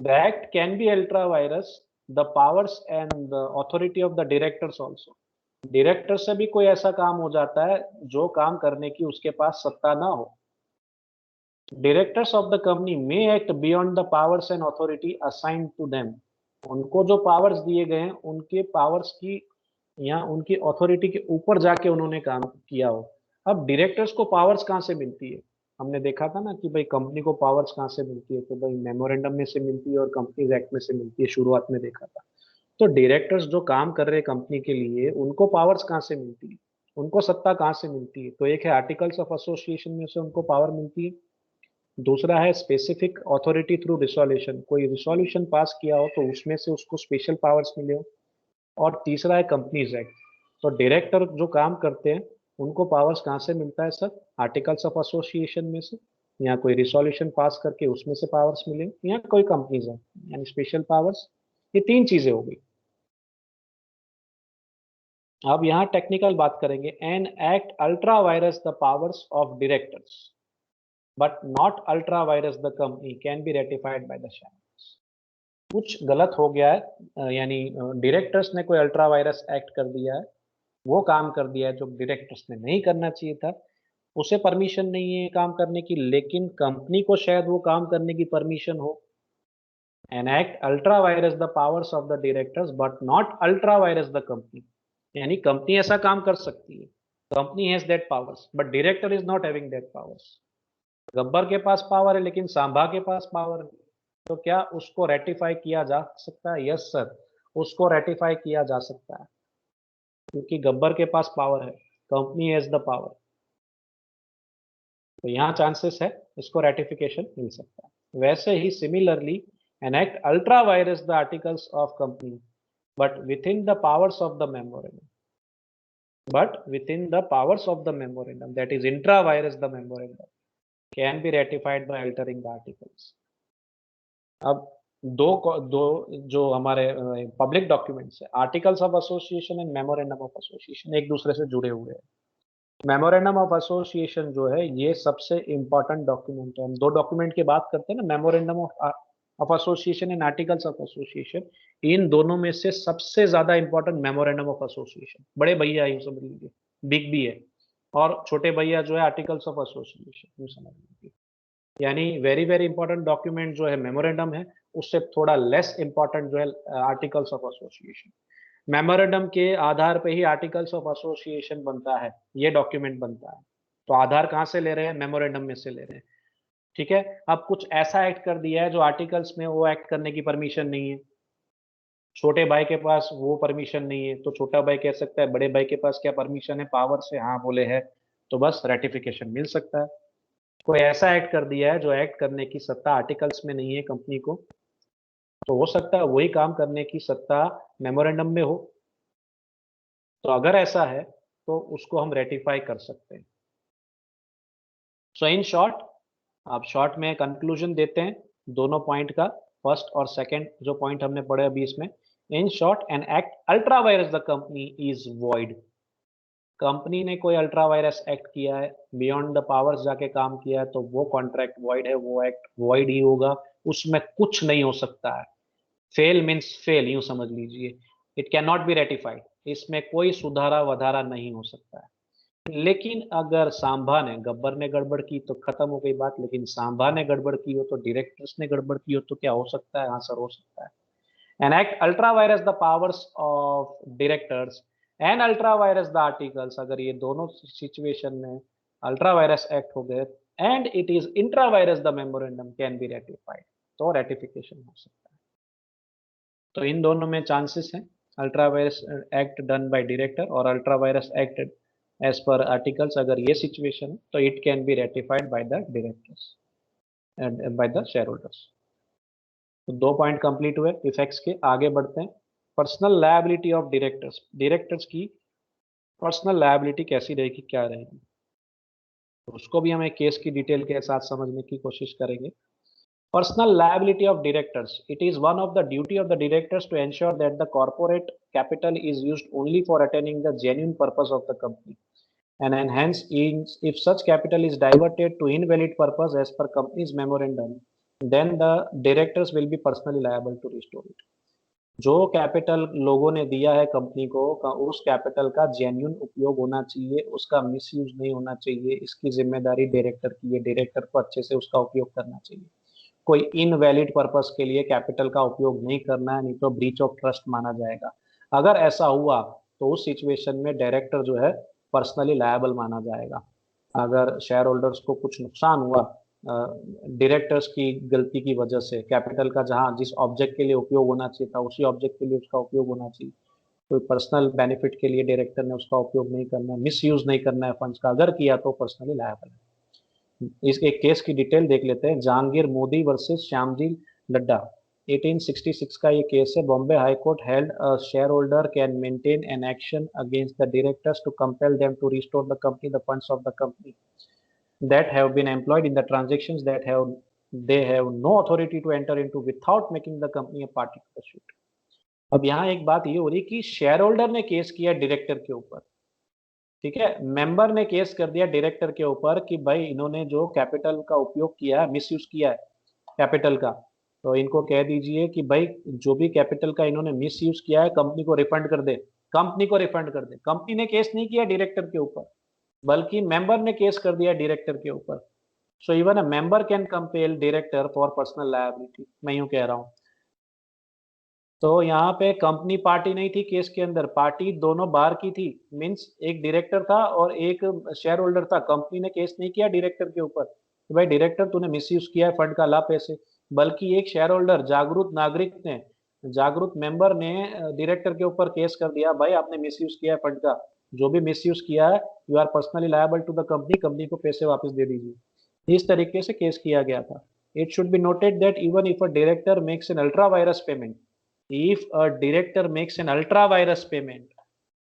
The act can be ultra virus, the powers and the authority of the directors also. Director से भी कोई ऐसा काम हो जाता है जो काम करने की उसके पास सत्ता ना हो। Directors of the company may act beyond the powers and authority assigned to them. उनको जो पावर्स दिए गए हैं उनके पावर्स की या उनकी अथॉरिटी के ऊपर जाके उन्होंने काम किया हो। अब डायरेक्टर्स को पावर्स कहाँ से मिलती है? हमने देखा था ना कि भाई कंपनी को पावर्स कहाँ से मिलती है, तो भाई मेमोरेंडम में से मिलती है और कंपनीज एक्ट में से मिलती है, शुरुआत में देखा था। तो डायरेक्टर्स जो काम कर रहे हैं कंपनी के लिए, उनको पावर्स कहाँ से मिलती है, उनको सत्ता कहाँ से मिलती है? तो एक है आर्टिकल्स ऑफ एसोसिएशन में से उनको पावर मिलती है, दूसरा है स्पेसिफिक अथॉरिटी थ्रू रिसोल्यूशन, कोई रिसोल्यूशन पास किया हो तो उसमें से उसको स्पेशल पावर्स मिले हो, और तीसरा है कंपनीज एक्ट। तो डायरेक्टर जो काम करते हैं उनको पावर्स कहाँ से मिलता है सर? आर्टिकल्स ऑफ एसोसिएशन में से, या कोई रिसोल्यूशन पास करके उसमें से पावर्स मिले, या कोई कंपनीज एक्ट, यानी स्पेशल पावर्स। ये तीन चीजें हो गई। अब यहाँ टेक्निकल बात करेंगे। N act ultra vires the powers of directors but not ultra vires the company can be ratified by the share. कुछ गलत हो गया है, यानी डायरेक्टर्स ने कोई अल्ट्रा वायरस एक्ट कर दिया है, वो काम कर दिया है जो डायरेक्टर्स ने नहीं करना चाहिए था, उसे परमिशन नहीं है काम करने की, लेकिन कंपनी को शायद वो काम करने की परमिशन हो। N act ultra vires the powers of the directors but not ultra vires the company, यानी कंपनी ऐसा काम कर सकती है, company has that powers but director is not having that powers. Gabbar के पास पावर है लेकिन सांभा के पास पावर नहीं। तो क्या उसको रेटिफाई किया जा सकता है? यस सर, उसको रेटिफाई किया जा सकता है, क्योंकि गब्बर के पास पावर है, कंपनी हैज द पावर। तो यहाँ चांसेस है इसको रेटिफिकेशन मिल सकता है। वैसे ही similarly enact ultra vires the articles of company but within the powers of the memorandum, but within the powers of the memorandum, that is intra virus the memorandum can be ratified by altering the articles. अब दो जो हमारे public documents है, articles of association and memorandum of association, एक दूसरे से जुड़े हुए हैं। मेमोरेंडम ऑफ एसोसिएशन जो है ये सबसे इंपॉर्टेंट डॉक्यूमेंट है। हम दो डॉक्यूमेंट की बात करते हैं ना, memorandum of association and articles of association, इन दोनों में से सबसे ज्यादा इंपॉर्टेंट मेमोरेंडम ऑफ एसोसिएशन। बड़े भैया यूं समझ लीजिए, बिग बी है, और छोटे भैया जो है आर्टिकल्स ऑफ एसोसिएशन, यूं समझ लीजिए। यानी वेरी वेरी इंपॉर्टेंट डॉक्यूमेंट जो है मेमोरेंडम है, उससे थोड़ा लेस इंपॉर्टेंट जो है आर्टिकल्स ऑफ एसोसिएशन। मेमोरेंडम के आधार पे ही आर्टिकल्स ऑफ एसोसिएशन बनता है, ये डॉक्यूमेंट बनता है। तो आधार कहाँ से ले रहे हैं? मेमोरेंडम में से ले रहे हैं। ठीक है, अब कुछ ऐसा एक्ट कर दिया है जो आर्टिकल्स में वो एक्ट करने की परमिशन नहीं है, छोटे भाई के पास वो परमिशन नहीं है, तो छोटा भाई कह सकता है बड़े भाई के पास क्या परमिशन है, पावर से हाँ बोले है, तो बस रेटिफिकेशन मिल सकता है। कोई ऐसा एक्ट कर दिया है जो एक्ट करने की सत्ता आर्टिकल्स में नहीं है कंपनी को, तो हो सकता है वही काम करने की सत्ता मेमोरेंडम में हो। तो अगर ऐसा है तो उसको हम रेटिफाई कर सकते हैं। सो इन शॉर्ट, आप शॉर्ट में कंक्लूजन देते हैं दोनों पॉइंट का, फर्स्ट और सेकंड जो पॉइंट हमने पढ़े अभी इसमें, in short N act ultra vires the company is void. Company ने कोई अल्ट्रा वायरस एक्ट किया है, बियॉन्ड द पावर्स जाके काम किया है, तो वो कॉन्ट्रैक्ट वॉइड है, वो एक्ट वॉइड ही होगा, उसमें कुछ नहीं हो सकता है। फेल मीन्स फेल, यूं समझ लीजिए, it can not be ratified, इसमें कोई सुधारा वधारा नहीं हो सकता है। लेकिन अगर सांभा ने, गब्बर ने गड़बड़ की तो खत्म हो गई बात, लेकिन सांभा ने गड़बड़ की हो, तो डायरेक्टर्स ने गड़बड़ की हो, तो क्या हो सकता है? हाँ सर, हो सकता है। N act ultra vires the powers of directors and ultra vires the articles, अगर ये दोनों सिचुएशन में अल्ट्रा वायरस एक्ट हो गए and it is intra vires the memorandum can be ratified, तो रेटिफिकेशन हो सकता है। तो इन दोनों में चांसेस हैं, ultra vires act done by director और ultra vires act as per articles, अगर ये सिचुएशन है तो it can be ratified by the directors and by the shareholders. तो 2 पॉइंट कंप्लीट हुए इफेक्ट्स के। आगे बढ़ते हैं। Personal liability of directors, directors की पर्सनल लायबिलिटी कैसी रहेगी, क्या रहेगी, तो उसको भी हम एक केस की डिटेल के साथ समझने की कोशिश करेंगे। Personal liability of directors. It is one of the duty of the directors to ensure that the corporate capital is used only for attaining the genuine purpose of the company. And hence, if such capital is diverted to invalid purpose as per company's memorandum, then the directors will be personally liable to restore it. जो capital लोगों ने दिया है company को, उस capital का genuine उपयोग होना चाहिए, उसका मिसयूज नहीं होना चाहिए, इसकी जिम्मेदारी डायरेक्टर की है, डायरेक्टर को अच्छे से उसका उपयोग करना चाहिए। कोई इनवैलिड पर्पस के लिए कैपिटल का उपयोग नहीं करना है, नहीं तो ब्रीच ऑफ ट्रस्ट माना जाएगा। अगर ऐसा हुआ तो उस सिचुएशन में डायरेक्टर जो है पर्सनली लायबल माना जाएगा। अगर शेयर होल्डर्स को कुछ नुकसान हुआ डायरेक्टर्स की गलती की वजह से, कैपिटल का जहां जिस ऑब्जेक्ट के लिए उपयोग होना चाहिए था उसी ऑब्जेक्ट के लिए उसका उपयोग होना चाहिए, कोई पर्सनल बेनिफिट के लिए डायरेक्टर ने उसका उपयोग नहीं करना है, मिस यूज नहीं करना है फंड्स का, अगर किया तो पर्सनली लायबल है। इस एक केस की डिटेल देख लेते हैं। जहांगीर मोदी वर्सेस श्यामजी लड्डा, 1866 का ये केस है। Bombay high court held a share holder can maintain an action against the directors to compel them to restore the company the funds of the company that have been employed in the transactions that have they have no authority to enter into without making the company a party to the suit। अब यहाँ एक बात ये हो रही कि share holder ने case किया डायरेक्टर के ऊपर, ठीक है, मेंबर ने केस कर दिया डायरेक्टर के ऊपर कि भाई इन्होंने जो कैपिटल का उपयोग किया है, मिसयूज किया है कैपिटल का, तो इनको कह दीजिए कि भाई जो भी कैपिटल का इन्होंने मिसयूज किया है कंपनी को रिफंड कर दे, कंपनी को रिफंड कर दे। कंपनी ने केस नहीं किया डायरेक्टर के ऊपर, बल्कि मेंबर ने केस कर दिया डायरेक्टर के ऊपर। So even a member can compel director for personal liability, मैं यूं कह रहा हूं। तो यहाँ पे कंपनी पार्टी नहीं थी केस के अंदर, पार्टी दोनों बाहर की थी, मींस एक डायरेक्टर था और एक शेयर होल्डर था। कंपनी ने केस नहीं किया डायरेक्टर के ऊपर कि भाई डायरेक्टर तूने मिसयूज किया है फंड का, ला पैसे, बल्कि एक शेयर होल्डर जागरूक नागरिक ने, जागरूक मेंबर ने डायरेक्टर के ऊपर केस कर दिया, भाई आपने मिसयूज किया है फंड का, जो भी मिसयूज किया है you are personally liable to the company, company को पैसे वापस दे दीजिए। इस तरीके से केस किया गया था। It should be noted that even if a director makes an ultra virus payment, if a director makes an ultra virus payment,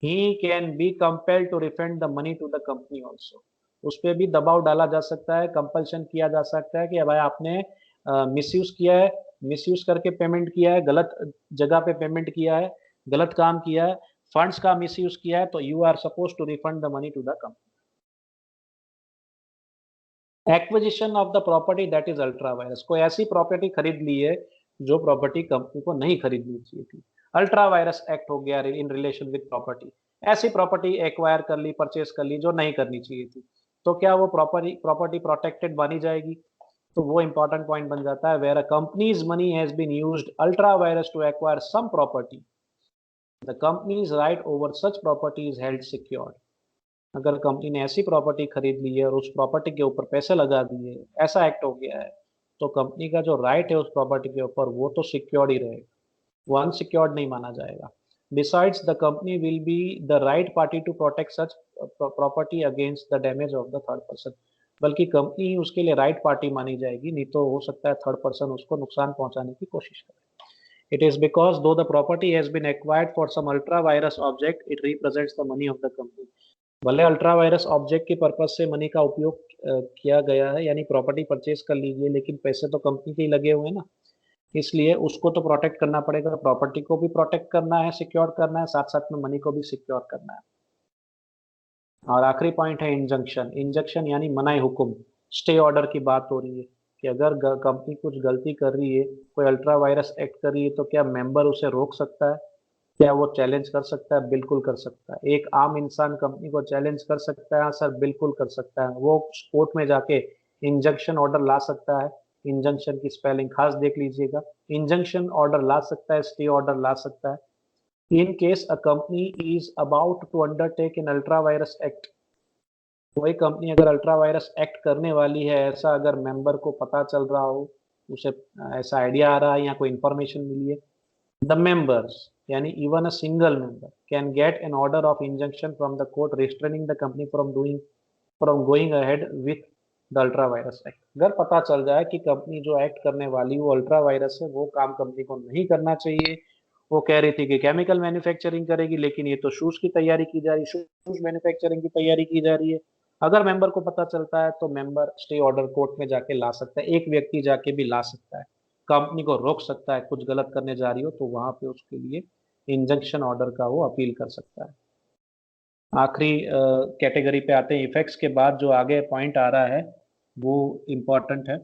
he can be compelled to refund the money to the company also। उस पर भी दबाव डाला जा सकता है, compulsion किया जा सकता है कि भाई आपने मिसयूज किया है, मिसयूज करके पेमेंट किया है, गलत जगह पे पेमेंट किया है, गलत काम किया है, फंड्स का मिसयूज किया है, तो you are suppose to refund the money to the company. Acquisition of the property that is ultra vires, कोई ऐसी प्रॉपर्टी खरीद ली है जो प्रॉपर्टी कंपनी को नहीं खरीदनी चाहिए थी, अल्ट्रा वायरस एक्ट हो गया इन रिलेशन विद प्रॉपर्टी। ऐसी प्रॉपर्टी एक्वायर कर ली, परचेस कर ली जो नहीं करनी चाहिए थी, तो क्या वो प्रॉपर्टी प्रॉपर्टी प्रोटेक्टेड मानी जाएगी? तो वो इंपॉर्टेंट पॉइंट बन जाता है। Where a companies money has been used ultra vires to acquire some property, the companies right over such property is held secured. अगर कंपनी ने ऐसी प्रॉपर्टी खरीद ली है और उस प्रॉपर्टी के ऊपर पैसे लगा दिए, ऐसा एक्ट हो गया है, तो कंपनी का जो राइट है उस प्रॉपर्टी के ऊपर वो तो सिक्योर्ड ही रहेगा, वो अनसिक्योर्ड नहीं माना जाएगा। Besides the company will be the right party to protect such property against the damage of the third person, बल्कि कंपनी ही उसके लिए राइट पार्टी मानी जाएगी, नहीं तो हो सकता है थर्ड पर्सन उसको नुकसान पहुंचाने की कोशिश करे। It is because though the property has been acquired for some ultra virus object, it represents the money of the company। भले अल्ट्रा वायरस ऑब्जेक्ट के पर्पज से मनी का उपयोग किया गया है, यानी प्रॉपर्टी परचेज कर लीजिए, लेकिन पैसे तो कंपनी के ही लगे हुए हैं ना, इसलिए उसको तो प्रोटेक्ट करना पड़ेगा, प्रॉपर्टी को भी प्रोटेक्ट करना है, सिक्योर करना है, साथ साथ में मनी को भी सिक्योर करना है। और आखिरी पॉइंट है इंजंक्शन। इंजंक्शन यानी मनाई हुक्म, स्टे ऑर्डर की बात हो रही है कि अगर कंपनी कुछ गलती कर रही है, कोई अल्ट्रा वायरस एक्ट कर रही है, तो क्या मेंबर उसे रोक सकता है? क्या वो चैलेंज कर सकता है? बिल्कुल कर सकता है। एक आम इंसान कंपनी को चैलेंज कर सकता है? हाँ सर, बिल्कुल कर सकता है। वो कोर्ट में जाके इंजंक्शन ऑर्डर ला सकता है। इंजंक्शन की स्पेलिंग खास देख लीजिएगा। इंजंक्शन ऑर्डर ला सकता है, स्टे ऑर्डर ला सकता है। In case a company is about to undertake in ultra vires act, कोई कंपनी अगर अल्ट्रा वायरस एक्ट करने वाली है, ऐसा अगर मेंबर को पता चल रहा हो, उसे ऐसा आइडिया आ रहा है या कोई इंफॉर्मेशन मिली है, द मेंबर्स यानी even a single member can get an order of injunction from the court restraining the company from going ahead with the ultra vires act. अगर पता चल जाए कि कंपनी जो एक्ट करने वाली वो अल्ट्रा वायरस है, वो काम कंपनी को नहीं करना चाहिए। वो कह रही थी कि केमिकल मैन्युफैक्चरिंग करेगी, लेकिन ये तो शूज की तैयारी की जा रही, शूज मैन्युफैक्चरिंग की तैयारी की जा रही है। अगर मेंबर को पता चलता है तो मेंबर स्टे ऑर्डर कोर्ट में जाके ला सकता है, एक व्यक्ति जाके भी ला सकता है, कंपनी को रोक सकता है कुछ गलत करने जा रही हो तो वहां पे उसके लिए इंजंक्शन ऑर्डर का वो अपील कर सकता है। आखिरी कैटेगरी पे आते हैं, इफेक्ट्स के बाद जो आगे पॉइंट आ रहा है वो इम्पोर्टेंट है,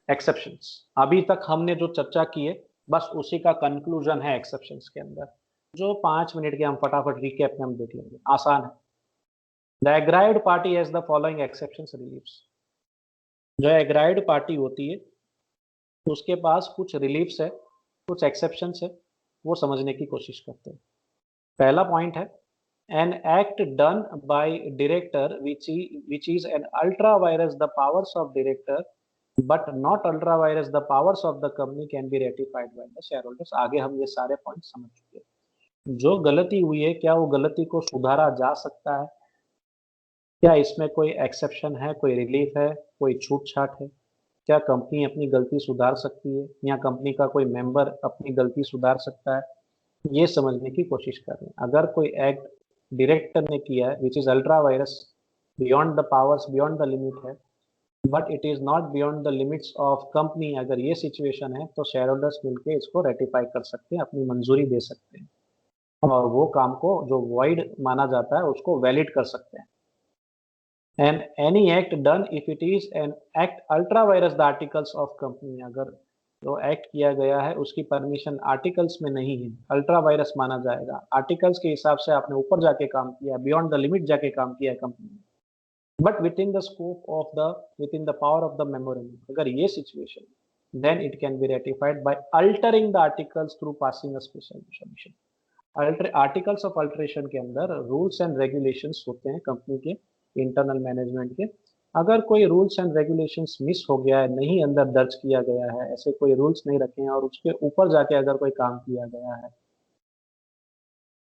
एक्सेप्शंस। अभी तक हमने जो चर्चा की है बस उसी का कंक्लूजन है एक्सेप्शंस के अंदर, जो 5 मिनट के हम फटाफट रिकैप में हम देख लेंगे, आसान है। The aggrieved party has the following exceptions reliefs. जो एग्राइव्ड पार्टी होती है उसके पास कुछ रिलीफ्स है, कुछ एक्सेप्शंस है, वो समझने की कोशिश करते हैं। पहला पॉइंट है, an act done by director which is an ultra virus the powers of director but not ultra virus the powers of the company can be ratified by the shareholders। आगे हम ये सारे पॉइंट समझ चुके हैं। जो गलती हुई है क्या वो गलती को सुधारा जा सकता है? क्या इसमें कोई एक्सेप्शन है, कोई रिलीफ है, कोई छूट छाट है? क्या कंपनी अपनी गलती सुधार सकती है या कंपनी का कोई मेंबर अपनी गलती सुधार सकता है? ये समझने की कोशिश कर रहे हैं। अगर कोई एक्ट डायरेक्टर ने किया है which is ultra vires, beyond the powers, beyond the limit है, but it is not beyond the limits of company, अगर ये सिचुएशन है तो शेयर होल्डर्स मिलकर इसको रेटिफाई कर सकते हैं, अपनी मंजूरी दे सकते हैं और वो काम को जो वॉइड माना जाता है उसको वैलिड कर सकते हैं। And any act done if it is an act ultra vires the articles of company, अगर जो एक्ट किया गया है उसकी परमिशन आर्टिकल्स में नहीं है, अल्ट्रा वायरस माना जाएगा। आर्टिकल्स के हिसाब से आपने ऊपर जाके काम किया, बियॉन्ड द लिमिट जाके काम किया है कंपनी ने, but within the scope of the, within the power of the memorandum, अगर ये situation then it can be ratified by altering the articles through passing a special resolution. Articles of alteration के अंदर rules and regulations होते हैं company के, internal management के। अगर कोई रूल्स एंड रेगुलेशंस मिस हो गया है, नहीं अंदर दर्ज किया गया है, ऐसे कोई रूल्स नहीं रखे हैं और उसके ऊपर जाके अगर कोई काम किया गया है,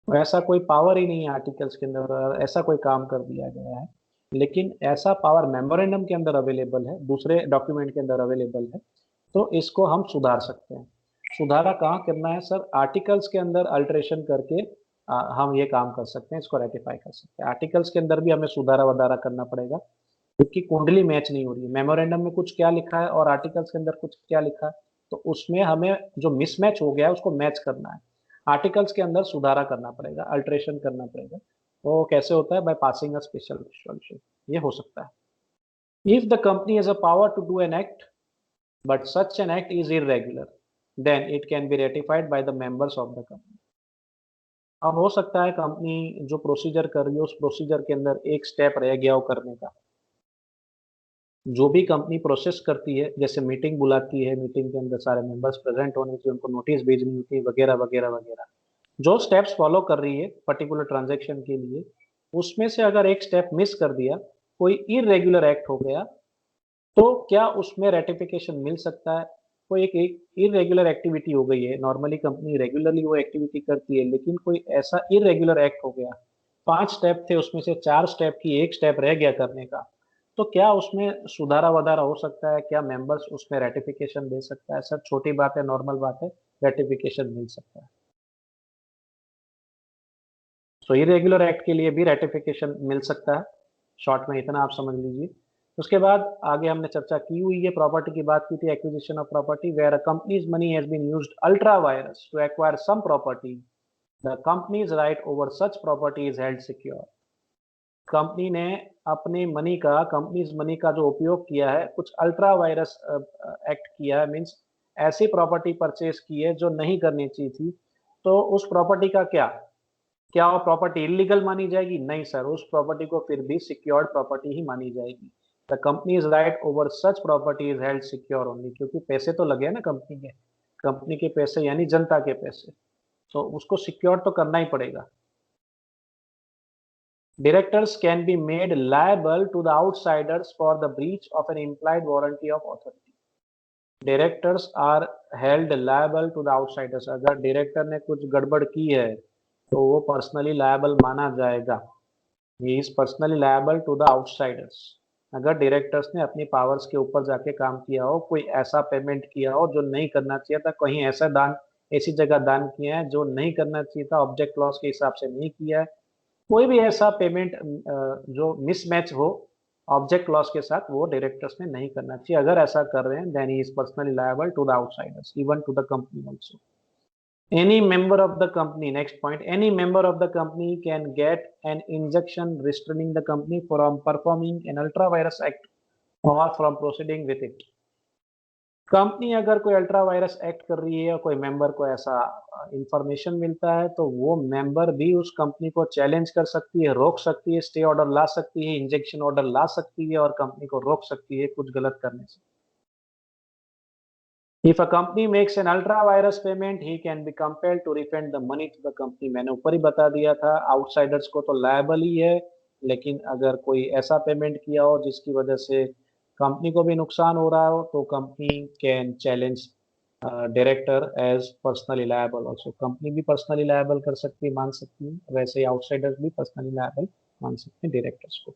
तो ऐसा कोई पावर ही नहीं है आर्टिकल्स के अंदर, ऐसा कोई काम कर दिया गया है, लेकिन ऐसा पावर मेमोरेंडम के अंदर अवेलेबल है, दूसरे डॉक्यूमेंट के अंदर अवेलेबल है, तो इसको हम सुधार सकते हैं। सुधारा कहाँ करना है सर? आर्टिकल्स के अंदर अल्टरेशन करके हम ये काम कर सकते हैं, इसको रेटिफाई कर सकते हैं। आर्टिकल्स के अंदर भी हमें सुधारा वधारा करना पड़ेगा क्योंकि कुंडली मैच नहीं हो रही है, मेमोरेंडम में कुछ क्या लिखा है और आर्टिकल्स के अंदर कुछ क्या लिखा है, तो उसमें हमें जो मिसमैच हो गया है उसको मैच करना है। आर्टिकल्स के अंदर सुधारा करना पड़ेगा, अल्टरेशन करना पड़ेगा। वो कैसे होता है? By passing a special resolution, ये हो सकता है। If the company has a power to do an act but such an act is irregular, then it can be ratified by the members of the company. अब हो सकता है company जो procedure कर रही है उस प्रोसीजर के अंदर एक स्टेप रह गया हो करने का। जो भी कंपनी प्रोसेस करती है, जैसे मीटिंग बुलाती है, मीटिंग के अंदर सारे मेंबर्स प्रेजेंट होने चाहिए, उनको नोटिस भेजनी होती है, वगैरह वगैरह वगैरह, जो स्टेप्स फॉलो कर रही है पर्टिकुलर ट्रांजैक्शन के लिए, उसमें से अगर एक स्टेप मिस कर दिया, कोई इरेगुलर एक्ट हो गया, तो क्या उसमें रेटिफिकेशन मिल सकता है? कोई एक इरेगुलर एक्टिविटी हो गई है, नॉर्मली कंपनी रेगुलरली वो एक्टिविटी करती है, लेकिन कोई ऐसा इरेगुलर एक्ट हो गया, 5 स्टेप थे उसमें से 4 स्टेप की एक स्टेप रह गया करने का, तो क्या उसमें सुधारा वधारा हो सकता है? क्या मेंबर्स उसमें रेटिफिकेशन दे सकता है? सर छोटी बात है, नॉर्मल बात है, रेटिफिकेशन मिल सकता है। सो इरेगुलर एक्ट के लिए भी रेटिफिकेशन मिल सकता है, शॉर्ट में इतना आप समझ लीजिए। उसके बाद आगे हमने चर्चा की हुई है, प्रॉपर्टी की बात की थी, acquisition of property, where a companies money has been used ultra vires to acquire some property, the companies right over such property is held secure. Company ने अपने मनी का, कंपनीज मनी का जो उपयोग किया है, कुछ अल्ट्रा वायरस एक्ट किया है, मीन्स ऐसी प्रॉपर्टी परचेज की है जो नहीं करनी चाहिए थी, तो उस प्रॉपर्टी का क्या क्या वो प्रॉपर्टी इलीगल मानी जाएगी? नहीं सर, उस प्रॉपर्टी को फिर भी सिक्योर्ड प्रॉपर्टी ही मानी जाएगी। The company is right over such property is held secure only, क्योंकि पैसे तो लगे हैं ना कंपनी के पैसे यानी जनता के पैसे, तो उसको सिक्योर तो करना ही पड़ेगा। Directors can be made liable to the outsiders for the breach of an implied warranty of authority. Directors are held liable to the outsiders. अगर डायरेक्टर ने कुछ गड़बड़ की है तो वो पर्सनली लायबल माना जाएगा। He is personally liable to the outsiders. अगर डायरेक्टर्स ने अपनी पावर्स के ऊपर जाके काम किया हो, कोई ऐसा पेमेंट किया हो जो नहीं करना चाहिए था, कहीं ऐसा दान, ऐसी जगह दान किया है जो नहीं करना चाहिए था, ऑब्जेक्ट लॉस के हिसाब से नहीं किया है, कोई भी ऐसा पेमेंट जो मिसमैच हो ऑब्जेक्ट लॉस के साथ, वो डायरेक्टर्स ने नहीं करना चाहिए। अगर ऐसा कर रहे हैं then he is personally liable to the outsiders, even to the company also. Any member of the company, next point, any member of the company can get an injunction restraining the company from performing an ultra virus act or from proceeding with it. Company अगर कोई ultra vires act कर रही है और कोई member को ऐसा information मिलता है, तो वो मेंबर भी उस कंपनी को चैलेंज कर सकती है, रोक सकती है, स्टे ऑर्डर ला सकती है, इंजेक्शन ऑर्डर ला सकती है और कंपनी को रोक सकती है कुछ गलत करने से। If a company makes an ultra virus payment, he can be compelled to refund the money to the company. मैंने ऊपर ही बता दिया था, आउटसाइडर्स को तो लायबल ही है, लेकिन अगर कोई ऐसा पेमेंट किया हो जिसकी वजह से कंपनी को भी नुकसान हो रहा हो, तो company can challenge director as personally liable also. Company भी पर्सनली लायबल कर सकती है, मान सकती है, वैसे ही आउटसाइडर्स भी पर्सनली लायबल मान सकते हैं डायरेक्टर्स को।